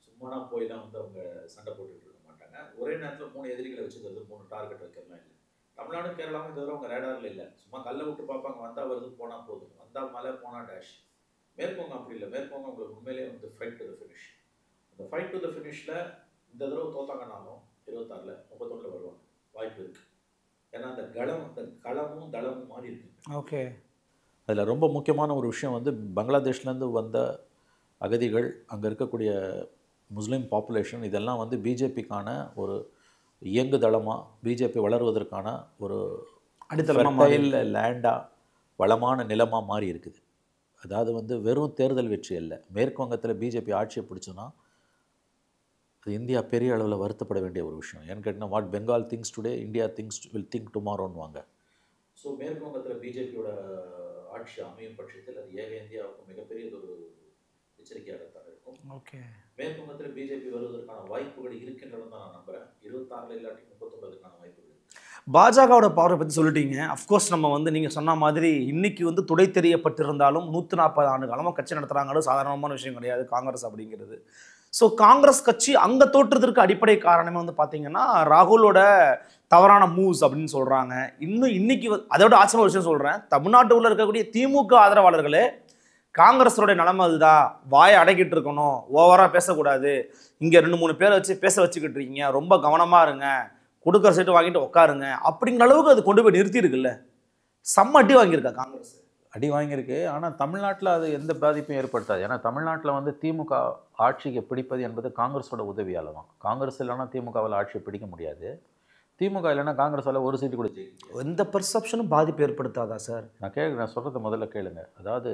சும்மா போய்லாம் வந்து அவங்க சண்டை போட்டுட்டு இருக்க மாட்டாங்க. ஒரே நேரத்தில் 3 எதிரிகளை வச்சுக்கிறது, 3 டார்கெட் வைக்கிறதுலாம் இல்லை. தமிழ்நாடும் கேரளாவும் இந்த தடவை அவங்க ரேடாரில் இல்லை. சும்மா கல்லை விட்டு பார்ப்பாங்க, வந்தால் வருது, போனால் போதும், வந்தால் மலை, போனால் டேஷ். மேற்கு வங்கம் அப்படி இல்லை. மேற்கு வங்கம் உங்களுக்கு உண்மையிலேயே வந்து ஃபைட் டு த ஃபினிஷ். அந்த ஃபைட் டு த ஃபினிஷில் இந்த தடவை தோத்தாங்கனாலும் 26ல் 31ல் வருவாங்க, வாய்ப்பு இருக்குது. ஏன்னா அந்த களமும் தளமும் மாறி இருக்கு. ஓகே. அதில் ரொம்ப முக்கியமான ஒரு விஷயம் வந்து பங்களாதேஷ்லேருந்து வந்த அகதிகள், அங்கே இருக்கக்கூடிய முஸ்லீம் பாப்புலேஷன், இதெல்லாம் வந்து பிஜேபிக்கான ஒரு இயங்குதளமாக, பிஜேபி வளருவதற்கான ஒரு ஃபெர்டைல் லேண்டாக, வளமான நிலமாக மாறி இருக்குது. அதாவது வந்து வெறும் தேர்தல் வெற்றி இல்லை. மேற்கு வங்கத்தில் பிஜேபி ஆட்சியை பிடிச்சோன்னா அது இந்தியா பெரிய அளவில் வருத்தப்பட வேண்டிய ஒரு விஷயம். ஏன்னு கேட்டிங்கன்னா, what Bengal thinks today India will think டுமாரோன்னு வாங்க. ஸோ மேற்கு வங்கத்தில் பிஜேபியோட ஆட்சி அமையும் பட்சத்தில் அது ஏக இந்தியாவுக்கு மிகப்பெரிய ஒரு எச்சரிக்கையாகத்தான் இருக்கும். ஓகே. மேற்கு வங்கத்தில் பிஜேபி வருவதற்கான வாய்ப்புகள் இருக்கின்றன தான் நான் நம்புகிறேன். 26 இல்லாட்டி 39க்கான வாய்ப்புகள். பாஜகவோட பவரை பற்றி சொல்லிட்டீங்க. அஃப்கோர்ஸ் நம்ம வந்து நீங்கள் சொன்ன மாதிரி இன்னைக்கு வந்து துடை தெரியப்பட்டிருந்தாலும் 140 ஆண்டு காலமாக கட்சி நடத்துகிறாங்கிறது சாதாரணமான விஷயம் கிடையாது காங்கிரஸ் அப்படிங்கிறது. ஸோ காங்கிரஸ் கட்சி அங்கே தோற்றத்திற்கு அடிப்படை காரணமே வந்து பார்த்தீங்கன்னா ராகுலோட தவறான மூவ்ஸ் அப்படின்னு சொல்கிறாங்க. இன்னைக்கு அதோட ஆச்சரிய விஷயம் சொல்கிறேன், தமிழ்நாட்டுக்குள்ள இருக்கக்கூடிய திமுக ஆதரவாளர்களே காங்கிரஸோடைய நிலைமை அதுதான், வாயை அடக்கிட்டு இருக்கணும், ஓவராக பேசக்கூடாது, இங்கே 2-3 பேரை வச்சு பேச வச்சுக்கிட்டு இருக்கீங்க, ரொம்ப கவனமாக இருங்க, கொடுக்குற சீட்டு வாங்கிட்டு உட்காருங்க அப்படிங்கிற அளவுக்கு அது கொண்டு போய் நிறுத்தியிருக்குல்ல. செம்ம அடி வாங்கியிருக்கா காங்கிரஸ். அடி வாங்கியிருக்கு. ஆனால் தமிழ்நாட்டில் அது எந்த பாதிப்பையும் ஏற்படுத்தாது. ஏன்னா தமிழ்நாட்டில் வந்து திமுக ஆட்சிக்கு பிடிப்பது என்பது காங்கிரஸோட உதவியால் தான். காங்கிரஸ் இல்லைன்னா திமுகவால் ஆட்சியை பிடிக்க முடியாது. திமுக இல்லைன்னா காங்கிரஸால் ஒரு சீட்டு கூட ஜெயிக்கும். எந்த பெர்செப்ஷனும் பாதிப்பு ஏற்படுத்தாதா சார்? நான் சொல்கிறத முதல்ல கேளுங்க. அதாவது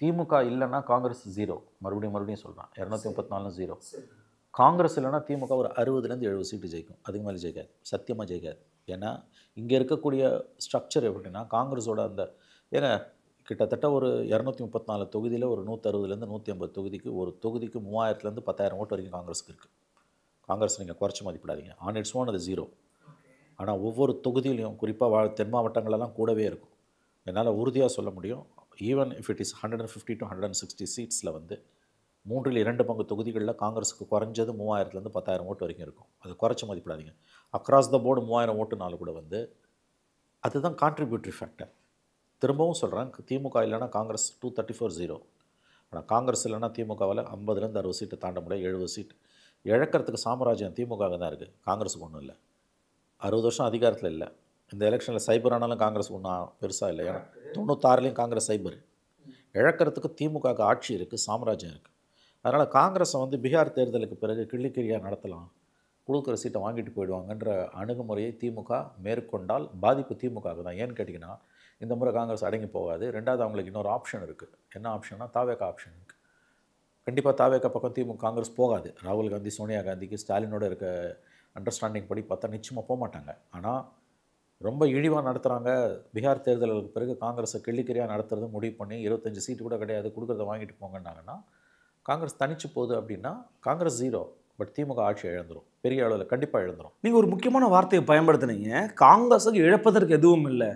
திமுக இல்லைன்னா காங்கிரஸ் 0. மறுபடியும் சொல்கிறேன், 234 0. காங்கிரஸ் இல்லைன்னா திமுக ஒரு 60லேருந்து 70 சீட்டு ஜெயிக்கும். அதுக்கு மேலே ஜெயிக்காது, சத்தியமாக ஜெயிக்காது. ஏன்னா இங்கே இருக்கக்கூடிய ஸ்ட்ரக்சர் எப்படின்னா, காங்கிரஸோட அந்த ஏன்னா கிட்டத்தட்ட ஒரு 234 தொகுதியில் ஒரு 160லேருந்து 180 தொகுதிக்கு, ஒரு தொகுதிக்கு 3000லேருந்து 10,000 ஓட்டு வரைக்கும் காங்கிரஸுக்கு இருக்குது. காங்கிரஸ் நீங்கள் குறைச்சி மதிப்பிடாதீங்க. ஆன் இட்ஸ் ஓன் அது 0. ஆனால் ஒவ்வொரு தொகுதியிலையும் குறிப்பாக தென் மாவட்டங்களெல்லாம் கூடவே இருக்கும். என்னால் உறுதியாக சொல்ல முடியும், even if it is 150 to 160 சீட்ஸில் வந்து 3/2 பங்கு தொகுதிகளில் காங்கிரஸுக்கு குறைஞ்சது 3000லேருந்து 10,000 ஓட்டு வரைக்கும் இருக்கும். அது குறைச்சி மதிப்பிடாதீங்க. அக்ராஸ் த போர்டு 3000 ஓட்டுனாலும் கூட வந்து அதுதான் கான்ட்ரிபியூட்டரி ஃபேக்டர். திரும்பவும் சொல்கிறேன், திமுக இல்லைன்னா காங்கிரஸ் 234 0. ஆனால் காங்கிரஸ் இல்லைன்னா திமுகவில் 50லேருந்து 60 சீட்டு தாண்ட முடியாது. 70 சீட்டு இழக்கிறதுக்கு சாம்ராஜ்யம் திமுக தான் இருக்குது, காங்கிரஸுக்கு ஒன்றும் இல்லை. 60 வருஷம் அதிகாரத்தில் இல்லை. இந்த எலெக்ஷனில் சைபர் ஆனாலும் காங்கிரஸுக்கு ஒன்றும் பெருசாக இல்லை. ஏன்னா 96லேயும் காங்கிரஸ் சைபர். இழக்கிறதுக்கு திமுக ஆட்சி இருக்குது, சாம்ராஜ்யம் இருக்குது. அதனால் காங்கிரஸை வந்து பீகார் தேர்தலுக்கு பிறகு கிள்ளிக்கிழியாக நடத்தலாம், கொடுக்குற சீட்டை வாங்கிட்டு போயிடுவாங்கன்ற அணுகுமுறையை திமுக மேற்கொண்டால் பாதிப்பு திமுகவுக்கு தான். ஏன்னு கேட்டிங்கன்னா, இந்த முறை காங்கிரஸ் அடங்கி போகாது. ரெண்டாவது அவங்களுக்கு இன்னொரு ஆப்ஷன் இருக்குது. என்ன ஆப்ஷன்னா, தாவேகா ஆப்ஷன் இருக்குது. கண்டிப்பாக தாவேகா பக்கம் திமுக காங்கிரஸ் போகாது. ராகுல் காந்தி, சோனியா காந்திக்கு ஸ்டாலினோட இருக்க அண்டர்ஸ்டாண்டிங் படி பார்த்தா நிச்சயமாக போக மாட்டாங்க. ஆனால் ரொம்ப இழிவாக நடத்துகிறாங்க. பீகார் தேர்தலுக்கு பிறகு காங்கிரஸை கிள்ளிக்கிறியாக நடத்துறது முடிவு பண்ணி 25 சீட்டு கூட கிடையாது, கொடுக்குறத வாங்கிட்டு போங்கன்னாங்கன்னா காங்கிரஸ் தனிச்சு போகுது. அப்படின்னா காங்கிரஸ் 0, பட் திமுக ஆட்சி இழந்துடும், பெரிய அளவில் கண்டிப்பாக இழந்துடும். நீங்கள் ஒரு முக்கியமான வார்த்தையை பயன்படுத்தினீங்க, காங்கிரஸுக்கு இழப்பதற்கு எதுவும் இல்லை,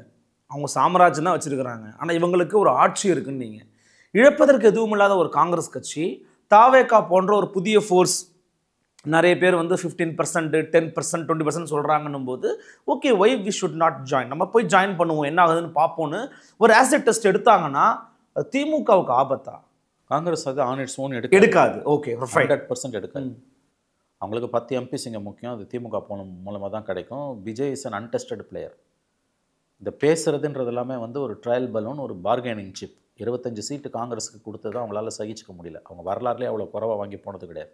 அவங்க சாம்ராஜ்யம் தான் வச்சுருக்கிறாங்க, ஆனால் இவங்களுக்கு ஒரு ஆட்சி இருக்குன்னு. நீங்கள் இழப்பதற்கு எதுவும் இல்லாத ஒரு காங்கிரஸ் கட்சி தாவேகா போன்ற ஒரு புதிய ஃபோர்ஸ், நிறைய பேர் வந்து 15%, 10%, 20% சொல்கிறாங்கன்னும் போது okay, why we should not join, நம்ம போய் ஜாயின் பண்ணுவோம், என்ன ஆகுதுன்னு பார்ப்போன்னு ஒரு ஆசிட் டெஸ்ட் எடுத்தாங்கன்னா திமுகவுக்கு ஆபத்தா? காங்கிரஸ் அது ஆன் இட்ஸ் ஓன் எடுக்காது. ஓகே, 100% எடுக்காது. அவங்களுக்கு 10 எம்பிஸ் இங்கே முக்கியம், அது திமுக மூலமாக தான் கிடைக்கும். Vijay is an untested player. இந்த பேசுகிறதுன்றது எல்லாமே வந்து ஒரு ட்ரையல் பலூன், ஒரு பார்கெனிங் சிப். 25 சீட்டு காங்கிரஸுக்கு கொடுத்தது அவங்களால சகிச்சிக்க முடியல. அவங்க வரலாறுலேயே அவ்வளோ குறைவாக வாங்கி போனது கிடையாது.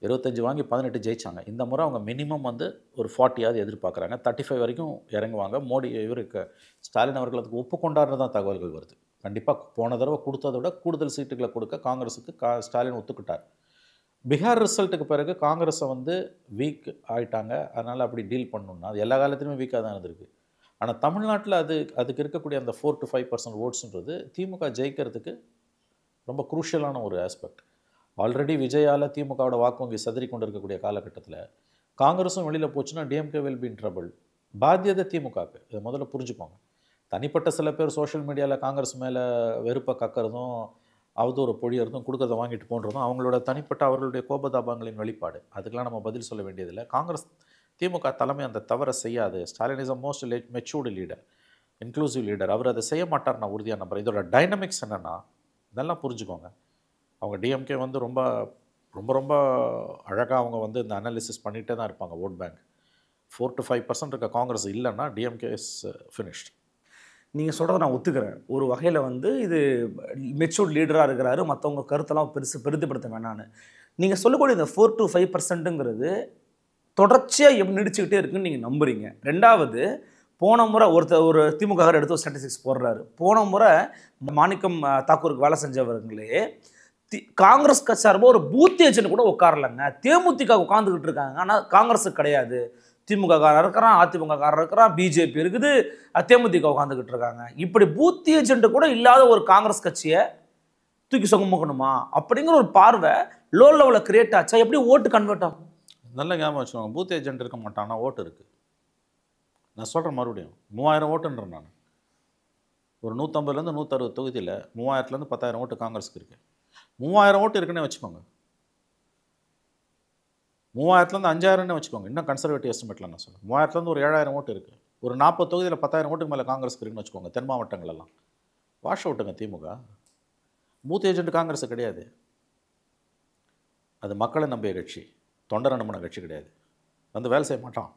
25 வாங்கி 18 ஜெயிச்சாங்க. இந்த முறை அவங்க மினிமம் வந்து ஒரு 40யாவது எதிர்பார்க்குறாங்க. 35 வரைக்கும் இறங்குவாங்க. மோடி இவருக்கு ஸ்டாலின் அவர்கள் அதுக்கு ஒப்புக்கொண்டாருன்னு தான் தகவல்கள் வருது. கண்டிப்பாக போன தடவை கொடுத்ததை விட கூடுதல் சீட்டுகளை கொடுக்க காங்கிரஸுக்கு ஸ்டாலின் ஒத்துக்கிட்டார். பீகார் ரிசல்ட்டுக்கு பிறகு காங்கிரஸை வந்து வீக் ஆகிட்டாங்க. அதனால் அப்படி டீல் பண்ணணுன்னா அது எல்லா காலத்துலையுமே வீக்காக தான் இருந்திருக்கு. ஆனால் தமிழ்நாட்டில் அதுக்கு இருக்கக்கூடிய அந்த 4 to 5% ஓட்ஸுன்றது திமுக ஜெயிக்கிறதுக்கு ரொம்ப குரூஷியலான ஒரு ஆஸ்பெக்ட். ஆல்ரெடி விஜயால் திமுகவோட வாக்கு வங்கி சதறி கொண்டு இருக்கக்கூடிய காலகட்டத்தில் காங்கிரஸும் வெளியில் போச்சுன்னா DMK will be in trouble. பாத்தியதை திமுகவுக்கு, இதை முதல்ல புரிஞ்சுக்கோங்க. தனிப்பட்ட சில பேர் சோஷியல் மீடியாவில் காங்கிரஸ் மேலே வெறுப்பை கக்கிறதும் அவதூறு பொழியறதும் கொடுக்கறத வாங்கிட்டு போன்றதும் அவங்களோட தனிப்பட்ட அவர்களுடைய கோபதாபங்களின் வெளிப்பாடு. அதுக்கெலாம் நம்ம பதில் சொல்ல வேண்டியதில்லை. காங்கிரஸ் திமுக தலைமை அந்த தவறை செய்யாது. Stalin is a most matured leader, inclusive leader. அவர் அதை செய்ய மாட்டார், நான் உறுதியாக நம்புறேன். இதோட டைனமிக்ஸ் என்னென்னா இதெல்லாம் புரிஞ்சுக்கோங்க. அவங்க டிஎம்கே வந்து ரொம்ப ரொம்ப ரொம்ப அழகாக அவங்க வந்து இந்த அனாலிசிஸ் பண்ணிகிட்டே தான் இருப்பாங்க ஓட் பேங்க். 4 to 5% இருக்க காங்கிரஸ் இல்லைன்னா டிஎம்கே இஸ் ஃபினிஷ்ட். நீங்கள் சொல்கிறத நான் ஒத்துக்கிறேன். ஒரு வகையில் வந்து இது மெச்சூர்ட் லீடராக இருக்கிறாரு, மற்றவங்க கருத்தெல்லாம் பெருசுப்படுத்த வேணான்னு. நீங்கள் சொல்லக்கூடிய இந்த 4 to 5%ங்கிறது தொடர்ச்சியாக எப்படி நீடிச்சுக்கிட்டே இருக்குன்னு நீங்கள் நம்புறீங்க? ரெண்டாவது, போன முறை ஒரு திமுக எடுத்து ஒரு ஸ்டாட்டிஸ்டிக்ஸ் போடுறாரு. போன முறை மாணிக்கம் தாக்கூருக்கு வேலை செஞ்சவர்களே காங்கிரஸ் சார்பாக ஒரு பூத் ஏஜென்ட் கூட உட்காரலைங்க. தேமுதிக உட்காந்துக்கிட்டு இருக்காங்க, ஆனால் காங்கிரஸுக்கு கிடையாது. திமுக காரர் இருக்கிறான், அதிமுக காரர் இருக்கிறான், பிஜேபி இருக்குது, தேமுதிக உட்காந்துக்கிட்டு இருக்காங்க. இப்படி பூத் ஏஜென்ட் கூட இல்லாத ஒரு காங்கிரஸ் கட்சியை தூக்கி சுமக்கணுமா அப்படிங்கிற ஒரு பார்வை லோ லெவலில் கிரியேட் ஆச்சா? எப்படி ஓட்டு கன்வெர்ட் ஆகும்? நல்ல ஞாபகம் வச்சுக்கோங்க, பூத் ஏஜென்ட் இருக்க மாட்டான், ஆனால் ஓட்டு இருக்குது. நான் சொல்கிறேன் மறுபடியும், 3000 ஓட்டுன்றேன் நான். ஒரு 150லேருந்து 160 தொகுதியில் 3000லேருந்து 10,000 ஓட்டு காங்கிரஸுக்கு இருக்குது. 3000 ஓட்டு இருக்குன்னே வச்சுக்கோங்க, 3000லேருந்து 5000ன்னு வச்சுக்கோங்க. இன்னும் கன்சர்வேட்டிவ் எஸ்டிமேட்டில் நான் சொல்லுவேன். 3000லேருந்து ஒரு 7000 ஓட்டு இருக்குது. ஒரு 40 தொகுதியில் 10,000 ஓட்டுக்கு மேலே காங்கிரஸுக்கு இருக்குன்னு வச்சுக்கோங்க. தென் மாவட்டங்களெல்லாம் வாஷ் அவுட்டுங்க திமுக. பூத் ஏஜென்ட் காங்கிரஸு கிடையாது. அது மக்களை நம்பிய கட்சி, தொண்டரை நம்பின கட்சி கிடையாது. வந்து வேலை செய்ய மாட்டான்.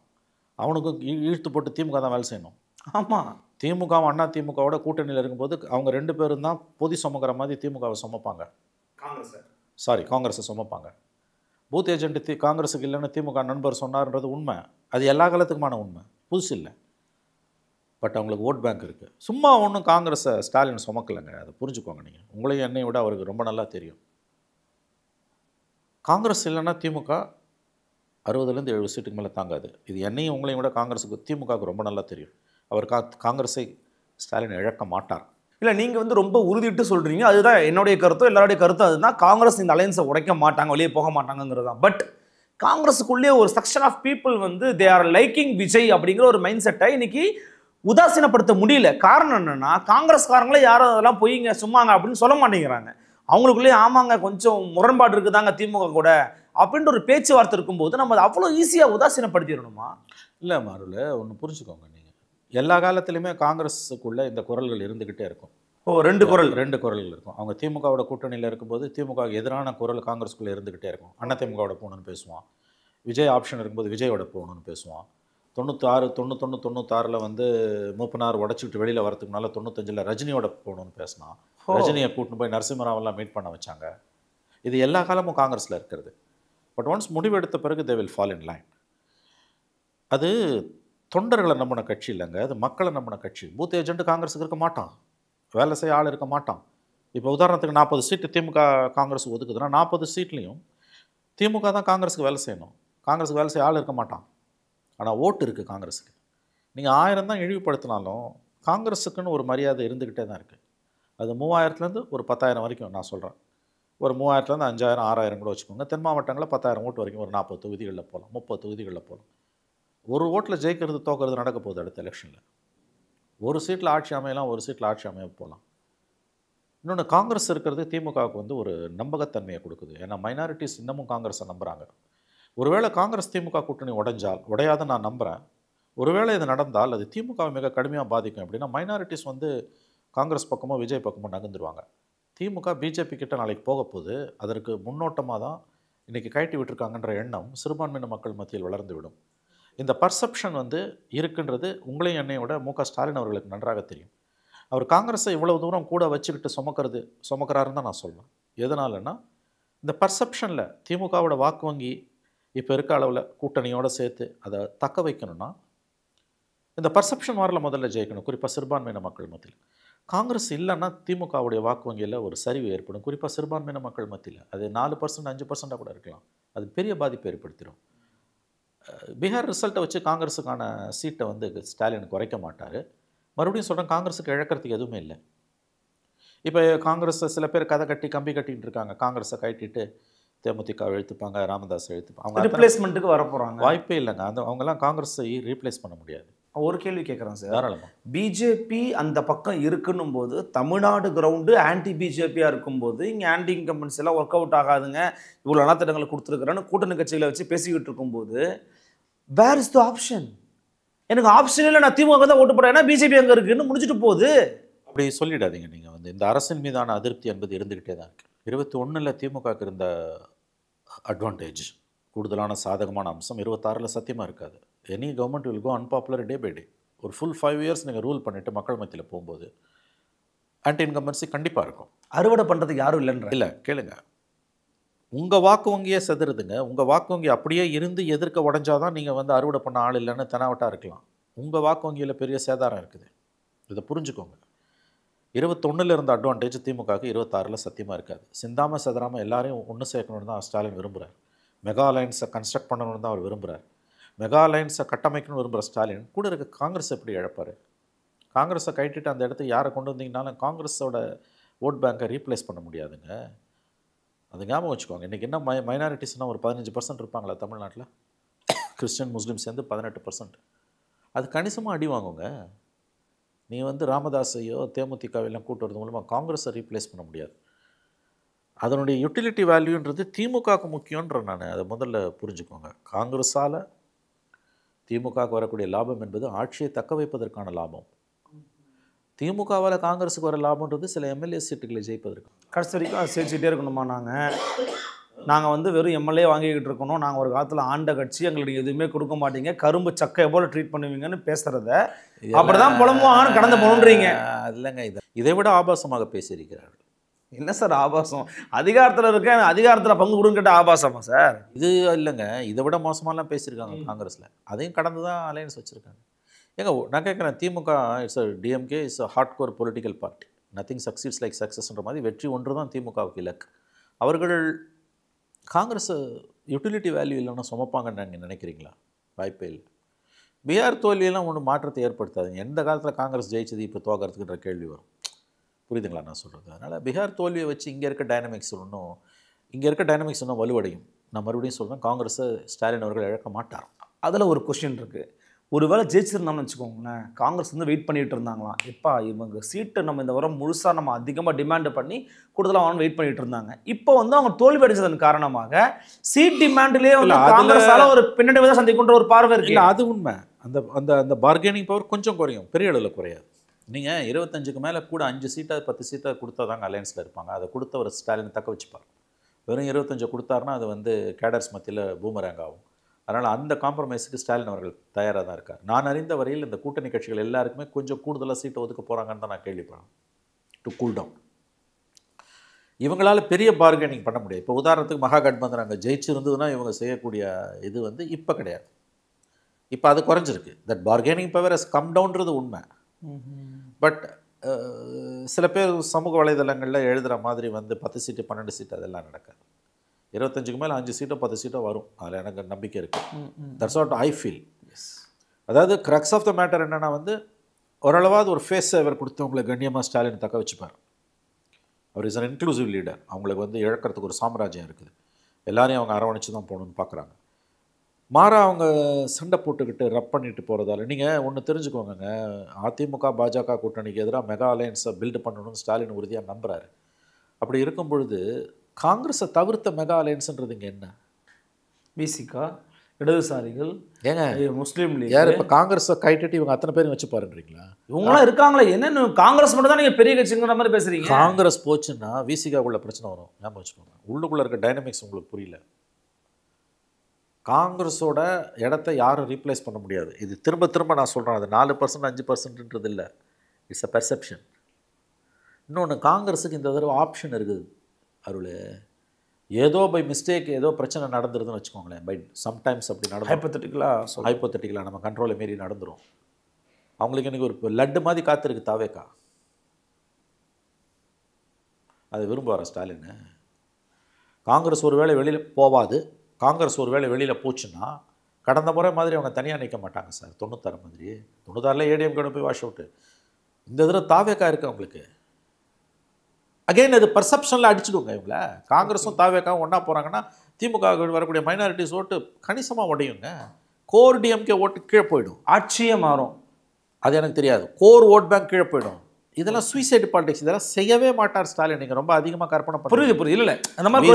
அவனுக்கும் இழுத்து போட்டு திமுக தான் வேலை செய்யணும். ஆமாம், திமுகவும் அண்ணா திமுகவோட கூட்டணியில் இருக்கும்போது அவங்க 2 பேரும் தான் பொதி சுமக்கிற மாதிரி திமுகவை சுமப்பாங்க, காங்கிரஸை சுமப்பாங்க. பூத் ஏஜென்ட் காங்கிரஸுக்கு இல்லைன்னு திமுக நண்பர் சொன்னார்ன்றது உண்மை. அது எல்லா காலத்துக்குமான உண்மை, புதுசு இல்லை. பட் அவங்களுக்கு ஓட் பேங்க் இருக்குது. சும்மா ஒன்றும் காங்கிரஸை ஸ்டாலின் சுமக்கலைங்க, அதை புரிஞ்சுக்கோங்க. நீங்கள் உங்களையும் என்னை விட அவருக்கு ரொம்ப நல்லா தெரியும். காங்கிரஸ் இல்லைன்னா திமுக 60லேருந்து 70 சீட்டுக்கு மேலே தாங்காது. இது என்னையும் உங்களையும் விட திமுகவுக்கு ரொம்ப நல்லா தெரியும். அவர் காங்கிரஸை ஸ்டாலின் இழக்க மாட்டார். இல்லை, நீங்கள் வந்து ரொம்ப உறுதிட்டு சொல்கிறீங்க. அதுதான் என்னுடைய கருத்தும் எல்லாருடைய கருத்தும். அதுதான் காங்கிரஸ் இந்த அலையன்ஸை உடைக்க மாட்டாங்க, வெளியே போக மாட்டாங்கிறது தான். பட் காங்கிரஸுக்குள்ளேயே ஒரு செக்ஷன் ஆஃப் பீப்புள் வந்து தே ஆர் லைக்கிங் விஜய் அப்படிங்கிற ஒரு மைண்ட் செட்டை இன்னைக்கு உதாசீனப்படுத்த முடியல. காரணம் என்னன்னா, காங்கிரஸ்காரங்களே யாரும் அதெல்லாம் பொய்ங்க சும்மாங்க அப்படின்னு சொல்ல மாட்டேங்கிறாங்க. அவங்களுக்குள்ளேயே ஆமாங்க கொஞ்சம் முரண்பாடு இருக்குதாங்க திமுக கூட அப்படின்ற ஒரு பேச்சுவார்த்தை இருக்கும்போது நம்ம அதை அவ்வளோ ஈஸியாக உதாசீனப்படுத்திடணுமா? இல்லை மாருல, ஒன்று புரிஞ்சுக்கோங்க. நீங்கள் எல்லா காலத்துலேயுமே காங்கிரஸுக்குள்ளே இந்த குரல்கள் இருந்துக்கிட்டே இருக்கும். ரெண்டு குரல்கள் இருக்கும். அவங்க திமுகவோட கூட்டணியில் இருக்கும்போது திமுகவுக்கு எதிரான குரல் காங்கிரஸுக்குள்ளே இருந்துக்கிட்டே இருக்கும். அண்ணா திமுகவோட போகணுன்னு பேசுவான். விஜய் ஆப்ஷன் இருக்கும்போது விஜயோட போகணுன்னு பேசுவான். 96 வந்து மூப்பனார் உடச்சிக்கிட்டு வெளியில் வரதுக்கு முன்னால் 95 ரஜினியோட போகணுன்னு பேசினான். ரஜினியை கூட்டின்னு போய் நரசிம்மராவெல்லாம் மீட் பண்ண வச்சாங்க. இது எல்லா காலமும் காங்கிரஸில் இருக்கிறது. பட் ஒன்ஸ் முடிவெடுத்த பிறகு they will fall in line. அது தொண்டர்களை நம்பின கட்சி இல்லைங்க, அது மக்களை நம்பின கட்சி. பூத் ஏஜென்ட் காங்கிரஸுக்கு இருக்க மாட்டான், வேலை செய்ய ஆள் இருக்க மாட்டான். இப்போ உதாரணத்துக்கு 40 சீட்டு திமுக காங்கிரஸ் ஒதுக்குதுன்னா 40 சீட்லேயும் திமுக தான் காங்கிரஸுக்கு வேலை செய்யணும். காங்கிரஸுக்கு வேலை செய்ய ஆள் இருக்க மாட்டான். ஆனால் ஓட்டு இருக்குது காங்கிரஸுக்கு. நீங்கள் 1000 தான் இழிவுபடுத்தினாலும் காங்கிரஸுக்குன்னு ஒரு மரியாதை இருந்துக்கிட்டே தான் இருக்குது. அது 3000லேருந்து ஒரு 10,000 வரைக்கும் நான் சொல்கிறேன். ஒரு 3000லேருந்து 5000 6000 கூட வச்சுக்கோங்க. தென் மாவட்டங்களில் 10,000 ஓட்டு வரைக்கும் ஒரு 40 தொகுதிகளில் போகலாம், 30 தொகுதிகளில் போகலாம். ஒரு ஓட்டில் ஜெயிக்கிறது தோக்கிறது நடக்க போகுது அடுத்த எலெக்ஷனில். ஒரு சீட்டில் ஆட்சி அமையலாம், ஒரு சீட்டில் ஆட்சி அமைய போகலாம். இன்னொன்று, காங்கிரஸ் இருக்கிறது திமுகவுக்கு வந்து ஒரு நம்பகத்தன்மையை கொடுக்குது. ஏன்னா மைனாரிட்டிஸ் இன்னமும் காங்கிரஸை நம்புகிறாங்க. ஒருவேளை காங்கிரஸ் திமுக கூட்டணி உடையாதுன்னு நான் நம்புகிறேன். ஒருவேளை இது நடந்தால் அது திமுகவை மிக கடுமையாக பாதிக்கும். அப்படின்னா மைனாரிட்டிஸ் வந்து காங்கிரஸ் பக்கமோ விஜய் பக்கமோ நகர்ந்துருவாங்க. திமுக பிஜேபி கிட்ட நாளைக்கு போக போகுது. அதற்கு முன்னோட்டமாக தான் இன்றைக்கி கழட்டி விட்டுருக்காங்கன்ற எண்ணம் சிறுபான்மையின மக்கள் மத்தியில் வளர்ந்து விடும். இந்த பர்செப்ஷன் வந்து இருக்குன்றது உங்களையும் என்னையோட மு.க. ஸ்டாலின் அவர்களுக்கு நன்றாக தெரியும். அவர் காங்கிரஸை இவ்வளவு தூரம் கூட வச்சுக்கிட்டு சுமக்கிறாருன்னு தான் நான் சொல்வேன். எதனாலன்னா, இந்த பர்செப்ஷனில் திமுகவோட வாக்கு வங்கி இப்போ இருக்க அளவில் கூட்டணியோடு சேர்த்து அதை தக்க வைக்கணும்னா இந்த பர்செப்ஷன் வாரில் முதல்ல ஜெயிக்கணும், குறிப்பாக சிறுபான்மையின மக்கள் மத்தியில். காங்கிரஸ் இல்லைன்னா திமுகவுடைய வாக்கு வங்கியில் ஒரு சரிவு ஏற்படும், குறிப்பாக சிறுபான்மையின மக்கள் மத்தியில். அது 4% 5% கூட இருக்கலாம். அது பெரிய பாதிப்பை ஏற்படுத்திடும். பீகார் ரிசல்ட்டை வச்சு காங்கிரஸுக்கான சீட்டை வந்து ஸ்டாலின் குறைக்க மாட்டார். மறுபடியும் சொல்கிறேன், காங்கிரஸுக்கு இழக்கிறதுக்கு எதுவுமே இல்லை. இப்போ காங்கிரஸை சில பேர் கதை கட்டி கம்பி கட்டிகிட்டு இருக்காங்க. காங்கிரஸை கட்டிட்டு தேமுதிக எழுத்துப்பாங்க, ராமதாஸ் எழுத்துப்பாங்க. அவங்க ரிப்ளேஸ்மெண்ட்டுக்கு வர போகிறாங்க. வாய்ப்பே இல்லைங்க. அவங்கெல்லாம் காங்கிரஸை ரீப்ளேஸ் பண்ண முடியாது. ஒரு கேள்வி கேட்குறேன் சார். தாராளமாக. பிஜேபி அந்த பக்கம் இருக்குன்னும் போது தமிழ்நாடு கிரவுண்டு ஆன்டி பிஜேபியாக இருக்கும்போது இங்கே ஆன்டி இன்கம்பன்ஸ் எல்லாம் ஒர்க் அவுட் ஆகாதுங்க, இவ்வளோ நலத்திட்டங்களை கொடுத்துருக்குறேன்னு கூட்டணி கட்சிகளை வச்சு பேசிக்கிட்டு இருக்கும்போது வேர் இஸ் த ஆப்ஷன்? எனக்கு ஆப்ஷன் இல்லை, நான் திமுக தான் ஓட்டு போடுறேன், ஏன்னா பிஜேபி அங்கே இருக்குன்னு முடிச்சுட்டு போகுது. அப்படி சொல்லிடாதீங்க. நீங்கள் வந்து இந்த அரசின் மீதான அதிருப்தி என்பது இருந்துக்கிட்டே தான் இருக்குது. 21 திமுகவுக்கு இருந்த அட்வான்டேஜ், கூடுதலான சாதகமான அம்சம் 26 சத்தியமாக இருக்காது. Any government will go unpopular day by day. ஒரு ஃபுல் 5 இயர்ஸ் நீங்கள் ரூல் பண்ணிவிட்டு மக்கள் மத்தியில் போகும்போது ஆன்டி இன்கம்பன்சி கண்டிப்பாக இருக்கும். அறுவடை பண்ணுறதுக்கு யாரும் இல்லைன்ற இல்லை கேளுங்க, உங்கள் வாக்கு வங்கியே செதுருதுங்க. உங்கள் வாக்கு வங்கி அப்படியே இருந்து எதிர்க்க உடஞ்சாதான் நீங்கள் வந்து அறுவடை பண்ண ஆள் இல்லைன்னு தெனாவட்டாக இருக்கலாம். உங்கள் வாக்கு வங்கியில் பெரிய சேதாரம் இருக்குது, இதை புரிஞ்சுக்கோங்க. 21 இருந்த அட்வான்டேஜ் திமுகவுக்கு 26 சத்தியமாக இருக்காது. சிந்தாமல் செதறாமல் எல்லாரையும் ஒன்று சேர்க்கணுன்னு தான் ஸ்டாலின் விரும்புகிறார். மெகா அலைன்ஸை கன்ஸ்ட்ரக்ட் பண்ணணும்னு தான் அவர் விரும்புகிறார். மெகா அலைன்ஸை கட்டமைக்கணும்னு விரும்புகிற ஸ்டாலின் கூட இருக்க காங்கிரஸ் எப்படி இழப்பார்? காங்கிரஸை கைட்டிட்டு அந்த இடத்துக்கு யாரை கொண்டு வந்தீங்கனாலும் காங்கிரஸோட ஓட் பேங்கை ரீப்ளேஸ் பண்ண முடியாதுங்க. அது ஞாபகம் வச்சுக்கோங்க. இன்றைக்கி என்ன மைனாரிட்டிஸ்னால் ஒரு 15% இருப்பாங்களா தமிழ்நாட்டில்? கிறிஸ்டின் முஸ்லீம் சேர்ந்து 18%. அது கணிசமாக அடி வாங்குங்க. நீ வந்து ராமதாஸையோ தேமுதிகவெல்லாம் கூட்டு வரது மூலமாக காங்கிரஸை ரீப்ளேஸ் பண்ண முடியாது. அதனுடைய யூட்டிலிட்டி வேல்யூன்றது திமுகவுக்கு முக்கியன்ற நான் அதை முதல்ல புரிஞ்சுக்கோங்க. காங்கிரஸால் திமுகவுக்கு வரக்கூடிய லாபம் என்பது ஆட்சியை தக்க வைப்பதற்கான லாபம். திமுகவால் காங்கிரஸுக்கு வர லாபம்ன்றது சில எம்எல்ஏ சீட்டுகளை ஜெயிப்பதற்கு. கடைசி வரைக்கும் அதை சேர்த்துட்டே இருக்கணுமா? நாங்கள் வந்து வெறும் எம்எல்ஏ வாங்கிக்கிட்டு இருக்கணும், நாங்கள் ஒரு காலத்தில் ஆண்ட கட்சி, எங்களுக்கு எதுவுமே கொடுக்க மாட்டீங்க, கரும்பு சக்கையை போல் ட்ரீட் பண்ணுவீங்கன்னு பேசுகிறத அப்படிதான் புலம்புவான்னு கடந்து போகணுன்றீங்க. இல்லைங்க, இதை விட ஆபாசமாக பேசியிருக்கிறார்கள். என்ன சார் ஆபாசம்? அதிகாரத்தில் இருக்க அதிகாரத்தில் பங்கு கொடுன்னு கேட்ட ஆபாசமா சார்? இது இல்லைங்க, இதை விட மோசமாலாம் பேசியிருக்காங்க காங்கிரஸில். அதையும் கடந்து தான் அலையன்ஸ் வச்சுருக்காங்க. ஏங்க நான் கேட்குறேன், திமுக it's DMK is hard core political party, nothing succeeds like சக்ஸஸ்ன்ற மாதிரி வெற்றி ஒன்று தான் திமுகவுக்கு இலக்கு. அவர்கள் காங்கிரஸ் யூட்டிலிட்டி வேல்யூ இல்லைன்னா சுமப்பாங்கன்னு நீங்கள் நினைக்கிறீங்களா? வாய்ப்பே இல்லை. பீகார் தோல்வியெல்லாம் ஒன்றும் மாற்றத்தை ஏற்படுத்தாதுங்க. எந்த காலத்தில் காங்கிரஸ் ஜெயிச்சது இப்போ தோக்கிறதுக்குன்ற கேள்வி வரும். புரியுதுங்களா நான் சொல்கிறது? அதனால் பீகார் தோல்வியை வச்சு இங்கே இருக்க டைனமிக்ஸ் இன்னும் வலுவடையும். நான் மறுபடியும் சொல்கிறேன், காங்கிரஸை ஸ்டாலின் அவர்கள் இழக்க மாட்டார். அதில் ஒரு கொஸ்டின் இருக்குது. ஒருவேளை ஜெயிச்சிருந்தோம்னு வச்சுக்கோங்களேன், காங்கிரஸ் வந்து வெயிட் பண்ணிகிட்டு இருந்தாங்களாம், எப்பா இவங்க சீட்டை நம்ம இந்த வாரம் முழுசாக நம்ம அதிகமாக டிமாண்டு பண்ணி கூடுதலாக வாங்க வெயிட் பண்ணிட்டு இருந்தாங்க. இப்போ வந்து அவங்க தோல்வி அடைஞ்சதன் காரணமாக சீட் டிமாண்டிலே வந்து காங்கிரஸால ஒரு பின்னடைவை தான் சந்திக்கின்ற ஒரு பார்வை இருக்கு. இல்லை, அது உண்மை. அந்த அந்த அந்த பார்கெனிங் பவர் கொஞ்சம் குறையும், பெரிய அளவில் குறையாது. நீங்கள் 25க்கு மேலே கூட 5 சீட்டாக 10 சீட்டாக கொடுத்தா தாங்க அலையன்ஸில் இருப்பாங்க. அதை கொடுத்த ஒரு ஸ்டாலின் தக்க வச்சுப்பார். வெறும் 25 கொடுத்தாருன்னா அது வந்து கேடர்ஸ் மத்தியில் பூமரேங் ஆகும். அதனால் அந்த காம்ப்ரமைஸுக்கு ஸ்டாலின் அவர்கள் தயாராக தான் இருக்கார். நான் அறிந்த வரையில் இந்த கூட்டணி கட்சிகள் எல்லாருக்குமே கொஞ்சம் கூடுதலாக சீட்டை ஒதுக்க போகிறாங்கன்னு தான் நான் கேள்விப்படுறேன். To cool down. இவங்களால் பெரிய பார்கெனிங் பண்ண முடியாது. இப்போ உதாரணத்துக்கு மகாகட்பந்தன் அங்கே ஜெயிச்சிருந்ததுன்னா இவங்க செய்யக்கூடிய இது வந்து இப்போ கிடையாது. இப்போ அது குறைஞ்சிருக்கு. That bargaining power has come டவுன்றது உண்மை. பட் சில பேர் சமூக வலைதளங்களில் எழுதுகிற மாதிரி வந்து 10 சீட்டு 12 சீட்டு அதெல்லாம் நடக்காது. 25க்கு மேலே 5 சீட்டோ 10 சீட்டோ வரும். அதில் எனக்கு நம்பிக்கை இருக்குது. That's what I feel. அதாவது க்ரக்ஸ் ஆஃப் த மேட்டர் என்னென்னா வந்து ஓரளவாவது ஒரு ஃபேஸ் சேவர் கொடுத்தவங்களை கண்ணியமாக ஸ்டாலின் தக்க வச்சுப்பார். அவர் இஸ் அன் இன்க்ளூசிவ் லீடர். அவங்களுக்கு வந்து இழக்கிறதுக்கு ஒரு சாம்ராஜ்யம் இருக்குது. எல்லாரையும் அவங்க அரவணைச்சு தான் போகணுன்னு பார்க்குறாங்க. மாறா அவங்க சண்டை போட்டுக்கிட்டு ரப் பண்ணிட்டு போகிறதால நீங்கள் ஒன்று தெரிஞ்சுக்கோங்க, அதிமுக பாஜக கூட்டணிக்கு எதிராக மெகா அலையன்ஸை பில்டு பண்ணணும்னு ஸ்டாலின் உறுதியாக நம்புகிறாரு. அப்படி இருக்கும் பொழுது காங்கிரஸை தவிர்த்த மெகா அலையன்ஸ்ன்றது இங்கே என்ன? பிசிகா, இடதுசாரிகள், ஏங்க முஸ்லீம் லீக், யார் இப்போ காங்கிரஸை கைட்டிட்டு இவங்க அத்தனை பேரும் வச்சு பாருன்றீங்களா? இவங்களாம் இருக்காங்களே, என்னென்ன காங்கிரஸ் மட்டும் தான் நீங்கள் பெரிய கட்சிங்கிற மாதிரி பேசுகிறீங்க. காங்கிரஸ் போச்சுன்னா விசிகாவுக்குள்ள பிரச்சனை வரும். ஞாபகம் வச்சுக்கோங்க. உள்ளுக்குள்ளே இருக்க டைனமிக்ஸ் உங்களுக்கு புரியல. காங்கிரஸோட இடத்த யாரும் ரீப்ளேஸ் பண்ண முடியாது. இது திரும்ப திரும்ப நான் சொல்கிறேன், அது 4% 5%ன்றது இல்லை, இட்ஸ் அ பெர்செப்ஷன். இன்னொன்று, காங்கிரஸுக்கு இந்த தடவை ஆப்ஷன் இருக்குது. அருள், ஏதோ பை மிஸ்டேக் ஏதோ பிரச்சனை நடந்துருதுன்னு வச்சுக்கோங்களேன், பை சம்டைம்ஸ் அப்படி நடக்கும். ஹைப்போத்தட்டிக்கலாக நம்ம கண்ட்ரோலை மீறி நடந்துடும். அவங்களுக்கு இன்றைக்கி ஒரு லட்டு மாதிரி காத்திருக்கு தாவேக்கா. அதை விரும்புவார் ஸ்டாலின். காங்கிரஸ் ஒரு வேளை வெளியில் போவாது. காங்கிரஸ் ஒரு வேளை வெளியில் போச்சுன்னா கடந்த முறை மாதிரி அவங்க தனியாக நிற்க மாட்டாங்க சார். 96 மாதிரி 96ல் ஏடிஎம்கே போய் வாஷ் அவுட்டு. இந்த தடவை தாவேக்கா இருக்குது அவங்களுக்கு. அகெயின் அது பர்செப்ஷனில் அடிச்சுடுங்க இவங்கள. காங்கிரஸும் தாவேக்காவும் ஒன்றா போகிறாங்கன்னா திமுக வரக்கூடிய மைனாரிட்டிஸ் ஓட்டு கணிசமாக உடையுங்க. கோர் டிஎம்கே ஓட்டு கீழே போயிடும், ஆட்சியே மாறும். அது எனக்கு தெரியாது. கோர் ஓட் பேங்க் கீழே போயிடும். இதெல்லாம் சூசைட் பாலிடிக்ஸ். இதெல்லாம் செய்யவே மாட்டார் ஸ்டாலின். நீங்கள் ரொம்ப அதிகமாக கற்பனை பண்ண புரியுது இல்லை அந்த மாதிரி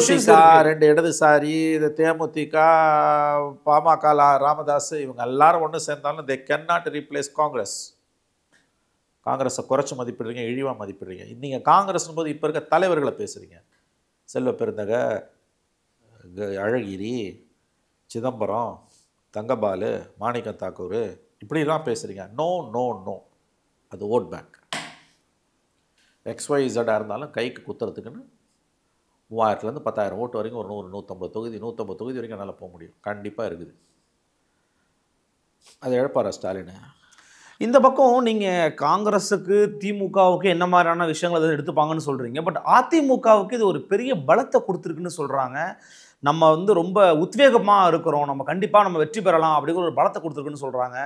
2 இடதுசாரி, இது தேமுதிக, பாமக, ராமதாஸ், இவங்க எல்லாரும் ஒன்று சேர்ந்தாலும் they can not replace Congress. காங்கிரஸை குறைச்சி மதிப்பிடுறீங்க, இழிவாக மதிப்பிடுறீங்க. நீங்கள் காங்கிரஸ்னும் போது இப்போ இருக்க தலைவர்களை பேசுகிறீங்க. செல்வ பெருந்தக, அழகிரி, சிதம்பரம், தங்கபாலு, மாணிக்கம் தாக்கூர் இப்படிலாம் பேசுகிறீங்க. நோ நோ நோ, அது ஓட் பேங்க். XYZ இருந்தாலும் கைக்கு குத்துறதுக்குன்னு 3000லேருந்து 10,000 ஓட்டு வரைக்கும் ஒரு 100 150 தொகுதி வரைக்கும் என்னால் போக முடியும். கண்டிப்பாக இருக்குது. அதை இழப்பாரா ஸ்டாலின்? இந்த பக்கம் நீங்கள் காங்கிரஸுக்கு திமுகவுக்கு என்ன மாதிரியான விஷயங்கள் அதை எடுத்துப்பாங்கன்னு சொல்கிறீங்க. பட் அதிமுகவுக்கு இது ஒரு பெரிய பலத்தை கொடுத்துருக்குன்னு சொல்கிறாங்க. நம்ம வந்து ரொம்ப உத்வேகமாக இருக்கிறோம், நம்ம கண்டிப்பாக நம்ம வெற்றி பெறலாம் அப்படிங்கிற ஒரு பலத்தை கொடுத்துருக்குன்னு சொல்கிறாங்க.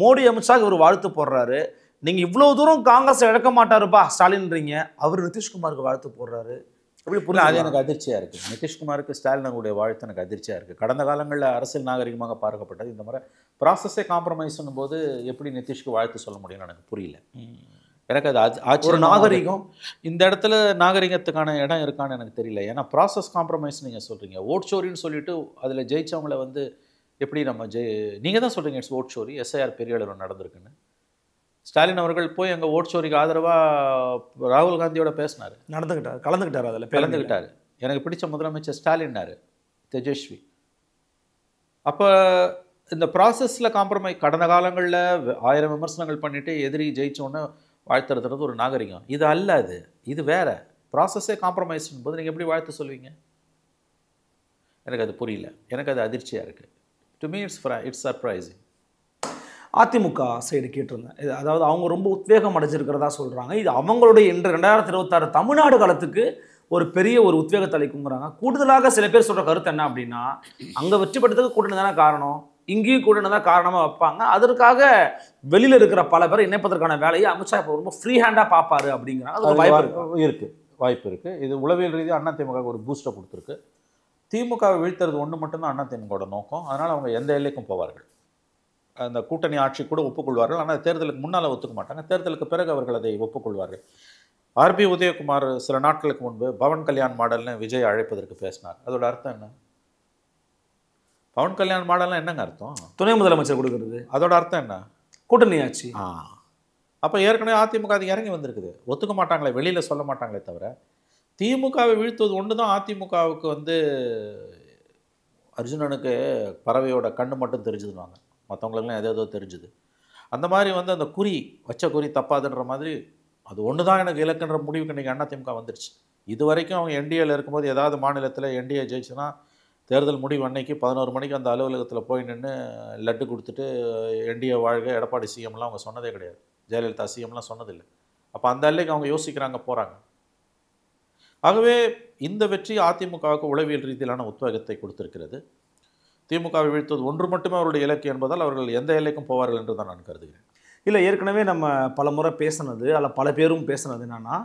மோடி அமித்ஷாக்கு ஒரு வாழ்த்து போடுறாரு. நீங்கள் இவ்வளோ தூரம் காங்கிரஸ் இழக்க மாட்டாருப்பா ஸ்டாலின்றீங்க, அவர் நிதிஷ்குமாருக்கு வாழ்த்து போடுறாரு. எப்படி புரியல? அது எனக்கு அதிர்ச்சியாக இருக்குது. நிதிஷ்குமாருக்கு ஸ்டாலினுடைய வாழ்த்து எனக்கு அதிர்ச்சியாக இருக்குது. கடந்த காலங்களில் அரசியல் நாகரிகமாக பார்க்கப்பட்டது. இந்த முறை ப்ராசஸே காம்ப்ரமைஸ்னும் போது எப்படி நிதிஷ்க்கு வாழ்த்து சொல்ல முடியும்னு எனக்கு புரியல. எனக்கு அது ஒரு நாகரிகம், இந்த இடத்துல நாகரிகத்துக்கான இடம் இருக்கான்னு எனக்கு தெரியல. ஏன்னா ப்ராசஸ் காம்ப்ரமைஸ் நீங்கள் சொல்கிறீங்க. ஓட் சோரின்னு சொல்லிட்டு அதில் ஜெயிச்சவங்களை வந்து எப்படி நம்ம நீங்கள் தான் சொல்கிறீங்க இட்ஸ் ஓட் சோரி, எஸ்ஐஆர் பெரிய அளவில் நடந்திருக்குன்னு. ஸ்டாலின் அவர்கள் போய் எங்கள் ஓட் சோரிக்கு ஆதரவாக ராகுல் காந்தியோட பேசினார், கலந்துக்கிட்டார், அதில் கலந்துக்கிட்டார். எனக்கு பிடிச்ச முதலமைச்சர் ஸ்டாலின்னாரு, தேஜஸ்வி. அப்போ இந்த ப்ராசஸில் காம்ப்ரமைஸ், கடந்த காலங்களில் 1000 விமர்சனங்கள் பண்ணிவிட்டு எதிரி ஜெயிச்சோன்னு வாழ்த்துறது ஒரு நாகரிகம். இது அல்ல, இது வேற. ப்ராசஸே காம்ப்ரமைஸ்னும் போது நீங்கள் எப்படி வாழ்த்து சொல்வீங்க? எனக்கு அது புரியல. எனக்கு அது அதிர்ச்சியாக இருக்குது. To me it's surprising. AIADMK side கேட்டிருந்தேன். அதாவது அவங்க ரொம்ப உத்வேகம் அடைஞ்சிருக்கிறதா சொல்கிறாங்க. இது அவங்களுடைய இன்று 2026 தமிழ்நாடு காலத்துக்கு ஒரு பெரிய ஒரு உத்வேகத்தை அளிக்குங்கிறாங்க. கூடுதலாக சில பேர் சொல்கிற கருத்து என்ன அப்படின்னா, அங்கே வெற்றி பெற்றதுக்கு கூட்டணி தானே காரணம், இங்கேயும் கூட்டணி தான் காரணமாக வைப்பாங்க, அதற்காக வெளியில் இருக்கிற பல பேரை இணைப்பதற்கான வேலையை அமித்ஷா இப்போ ரொம்ப ஃப்ரீ ஹேண்டாக பார்ப்பாரு அப்படிங்கிறாங்க. அது வாய்ப்பு இருக்குது. இது உளவியல் ரீதியாக அதிமுக ஒரு பூஸ்டை கொடுத்துருக்கு. திமுகவை வீழ்த்துறது ஒன்று மட்டும்தான் அதிமுகவோட நோக்கம். அதனால் அவங்க எந்த எல்லைக்கும் போவார்கள். அந்த கூட்டணி ஆட்சி கூட ஒப்புக்கொள்வார்கள். ஆனால் தேர்தலுக்கு முன்னால் ஒத்துக்க மாட்டாங்க. தேர்தலுக்கு பிறகு அவர்கள் அதை ஒப்புக்கொள்வார்கள். RB உதயகுமார் சில நாட்களுக்கு முன்பு பவன் கல்யாண் மாடல்னு விஜய் அழைப்பதற்கு பேசினார். அதோட அர்த்தம் என்ன? பவன் கல்யாண் மாடல்னா என்னங்க அர்த்தம்? துணை முதலமைச்சர் கொடுக்கறது. அதோட அர்த்தம் என்ன? கூட்டணி ஆட்சி. அப்போ ஏற்கனவே அதிமுக அது இறங்கி வந்திருக்குது. ஒத்துக்க மாட்டாங்களே, வெளியில் சொல்ல மாட்டாங்களே தவிர. திமுகவை வீழ்த்துவது ஒன்று தான் அதிமுகவுக்கு வந்து அர்ஜுனனுக்கு பறவையோட கண்ணு மட்டும் தெரிஞ்சுதுவாங்க, மற்றவங்களுக்குலாம் ஏதோ தெரிஞ்சுது. அந்த மாதிரி வந்து அந்த வச்ச குறி தப்பாதுன்ற மாதிரி அது ஒன்று தான் எனக்கு இலக்குன்ற முடிவுக்கு இன்றைக்கி அதிமுக வந்துருச்சு. இது வரைக்கும் அவங்க என்டிஏல இருக்கும்போது ஏதாவது மாநிலத்தில் என்டிஏ ஜெயிச்சுன்னா தேர்தல் முடிவு அன்னைக்கு 11 மணிக்கு அந்த அலுவலகத்தில் போய் நின்று லட்டு கொடுத்துட்டு என்டிஏ வாழ்க எடப்பாடி சிஎம்லாம் அவங்க சொன்னதே கிடையாது. ஜெயலலிதா சிஎம்லாம் சொன்னதில்லை. அப்போ அந்த எல்லைக்கு அவங்க யோசிக்கிறாங்க, போகிறாங்க. ஆகவே இந்த வெற்றி அதிமுகவுக்கு உளவியல் ரீதியிலான உத்வேகத்தை கொடுத்திருக்கிறது. திமுகவை வீழ்த்துவது ஒன்று மட்டுமே அவருடைய இலக்கு என்பதால் அவர்கள் எந்த எல்லைக்கும் போவார்கள் என்று தான் நான் கருதுகிறேன். இல்லை, ஏற்கனவே நம்ம பல முறை பேசினது, அதில் பல பேரும் பேசினது என்னென்னா,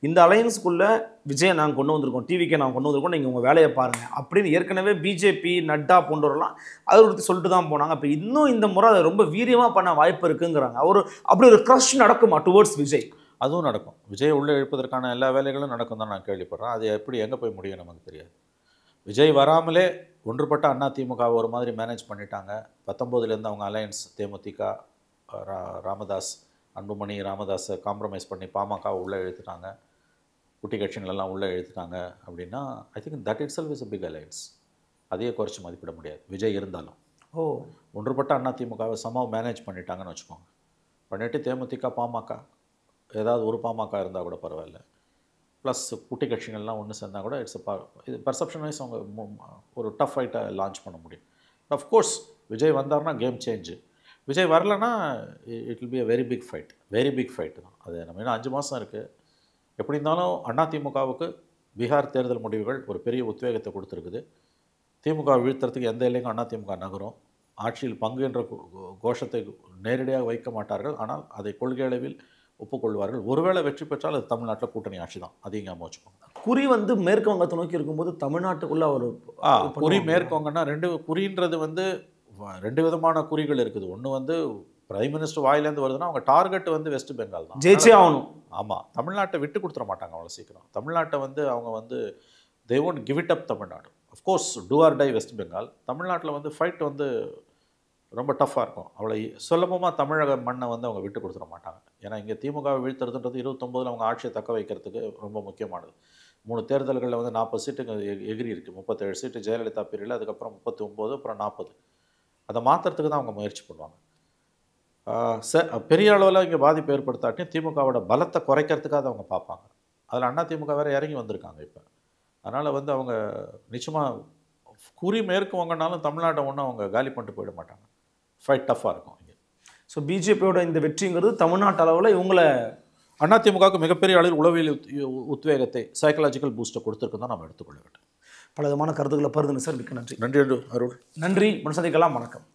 இந்த அலையன்ஸுக்குள்ளே விஜயை நாங்கள் கொண்டு வந்திருக்கோம், டிவிக்கு நாங்கள் கொண்டு வந்திருக்கோம், நீங்கள் உங்கள் வேலையை பாருங்கள் அப்படின்னு ஏற்கனவே பிஜேபி, நட்டா போன்றவரெல்லாம் அதை ஒருத்தி சொல்லிட்டு தான் போனாங்க. அப்போ இன்னும் இந்த முறை அதை ரொம்ப வீரியமாக பண்ண வாய்ப்பு இருக்குங்கிறாங்க. அப்படி ஒரு க்ரஷ் நடக்குமா டுவர்ட்ஸ் விஜய்? அதுவும் நடக்கும். விஜய் உள்ளே இழுப்பதற்கான எல்லா வேலைகளும் நடக்கும் தான் நான் கேள்விப்படுறேன். அது எப்படி எங்கே போய் முடியும் நமக்கு தெரியாது. விஜய் வராமலே ஒன்றுபட்ட அதிமுகவை ஒரு மாதிரி மேனேஜ் பண்ணிட்டாங்க. 19லேருந்து அவங்க அலையன்ஸ் தேமுதிக, ராமதாஸ், அன்புமணி ராமதாஸை காம்ப்ரமைஸ் பண்ணி பாமகவை உள்ளே இழுத்துட்டாங்க, குட்டி கட்சிகளெல்லாம் உள்ளே இழுத்துட்டாங்க. அப்படின்னா I think that itself is a big alliance. அதையே குறைச்சி மதிப்பிட முடியாது விஜய் இருந்தாலும். ஒன்றுபட்ட அதிமுகவை சமமாக மேனேஜ் பண்ணிட்டாங்கன்னு வச்சுக்கோங்க. பண்ணிவிட்டு தேமுதிக, பாமக, ஏதாவது ஒரு பாமக இருந்தால் கூட பரவாயில்ல, ப்ளஸ் குட்டி கட்சிகள்லாம் ஒன்று சேர்ந்தால் கூட இது பர்செப்ஷன் வைஸ் அவங்க ஒரு டஃப் ஃபைட்டை லான்ச் பண்ண முடியும். பட் அஃப்கோர்ஸ் விஜய் வந்தார்னா கேம் சேஞ்சு. விஜய் வரலன்னா it will be a very big fight தான். அது நம்ம இன்னும் 5 மாதம் இருக்குது. எப்படி இருந்தாலும் அதிமுகவுக்கு பீகார் தேர்தல் முடிவுகள் ஒரு பெரிய உத்வேகத்தை கொடுத்துருக்குது. திமுக வீழ்த்துறதுக்கு எந்த எல்லைக்கும் அதிமுக நகரும். ஆட்சியில் பங்கு என்ற கோஷத்தை நேரடியாக வைக்க மாட்டார்கள், ஆனால் அதை கொள்கை அளவில் ஒப்புக்கொள்வார்கள். ஒருவேளை வெற்றி பெற்றால் அது தமிழ்நாட்டில் கூட்டணி ஆட்சி தான். அதிகம் ஞாபகம் வச்சுக்கோங்க. குறி வந்து மேற்கு வங்கத்தை நோக்கி இருக்கும்போது தமிழ்நாட்டுக்குள்ளே ஒரு குறி மேற்கு வங்கன்னா குறின்றது வந்து 2 விதமான குறிகள் இருக்குது. ஒன்று வந்து பிரைம் மினிஸ்டர் வாயிலேருந்து வருதுன்னா அவங்க டார்கெட் வந்து வெஸ்ட் பெங்கால் தான், ஜெயிச்சே ஆகணும். ஆமாம், தமிழ்நாட்டை விட்டு கொடுத்துட மாட்டாங்க அவ்வளோ சீக்கிரம். தமிழ்நாட்டை வந்து அவங்க வந்து they won't give it up Tamil Nadu. Of course do or die West Bengal. தமிழ்நாட்டில் வந்து ஃபைட் வந்து ரொம்ப டஃப்பாக இருக்கும். அவ்வளோ சுலபமாக தமிழக மண்ணை வந்து அவங்க விட்டு கொடுத்துட மாட்டாங்க. ஏன்னா இங்கே திமுகவை வீழ்த்துறதுன்றது 29 அவங்க ஆட்சியை தக்க வைக்கிறதுக்கு ரொம்ப முக்கியமானது. 3 தேர்தல்களில் வந்து 40 சீட்டுக்கு எகிரி இருக்குது. 37 சீட்டு ஜெயலலிதா பீரியடில், அதுக்கப்புறம் 39, அப்புறம் 40. அதை மாற்றுறதுக்கு தான் அவங்க முயற்சி பண்ணுவாங்க. பெரிய அளவில் இங்கே பாதிப்பு ஏற்படுத்தாட்டியும் திமுகவோட பலத்தை குறைக்கிறதுக்காக அதை அவங்க பார்ப்பாங்க. அதில் அதிமுக வேறு இறங்கி வந்திருக்காங்க இப்போ. அதனால் வந்து அவங்க நிச்சயமாக குறி மேற்கு வங்கனாலும் தமிழ்நாட்டை ஒன்றும் அவங்க காலி பண்ணிட்டு போயிட மாட்டாங்க. ஃபைட் டஃப்பாக இருக்கும் இங்கே. ஸோ பிஜேபியோட இந்த வெற்றிங்கிறது தமிழ்நாட்டு அளவில் இவங்களை அதிமுகவுக்கு மிகப்பெரிய அளவில் உளவியல் உத்வேகத்தை, சைக்கலாஜிக்கல் பூஸ்ட்டை கொடுத்துருக்கு தான் நம்ம எடுத்துக்கொள்ள வேண்டும். பல விதமான கருத்துக்களை பருதுன்னு சார். மிக்க நன்றி. நன்றி அருள். நன்றி. சந்திக்கலாம். வணக்கம்.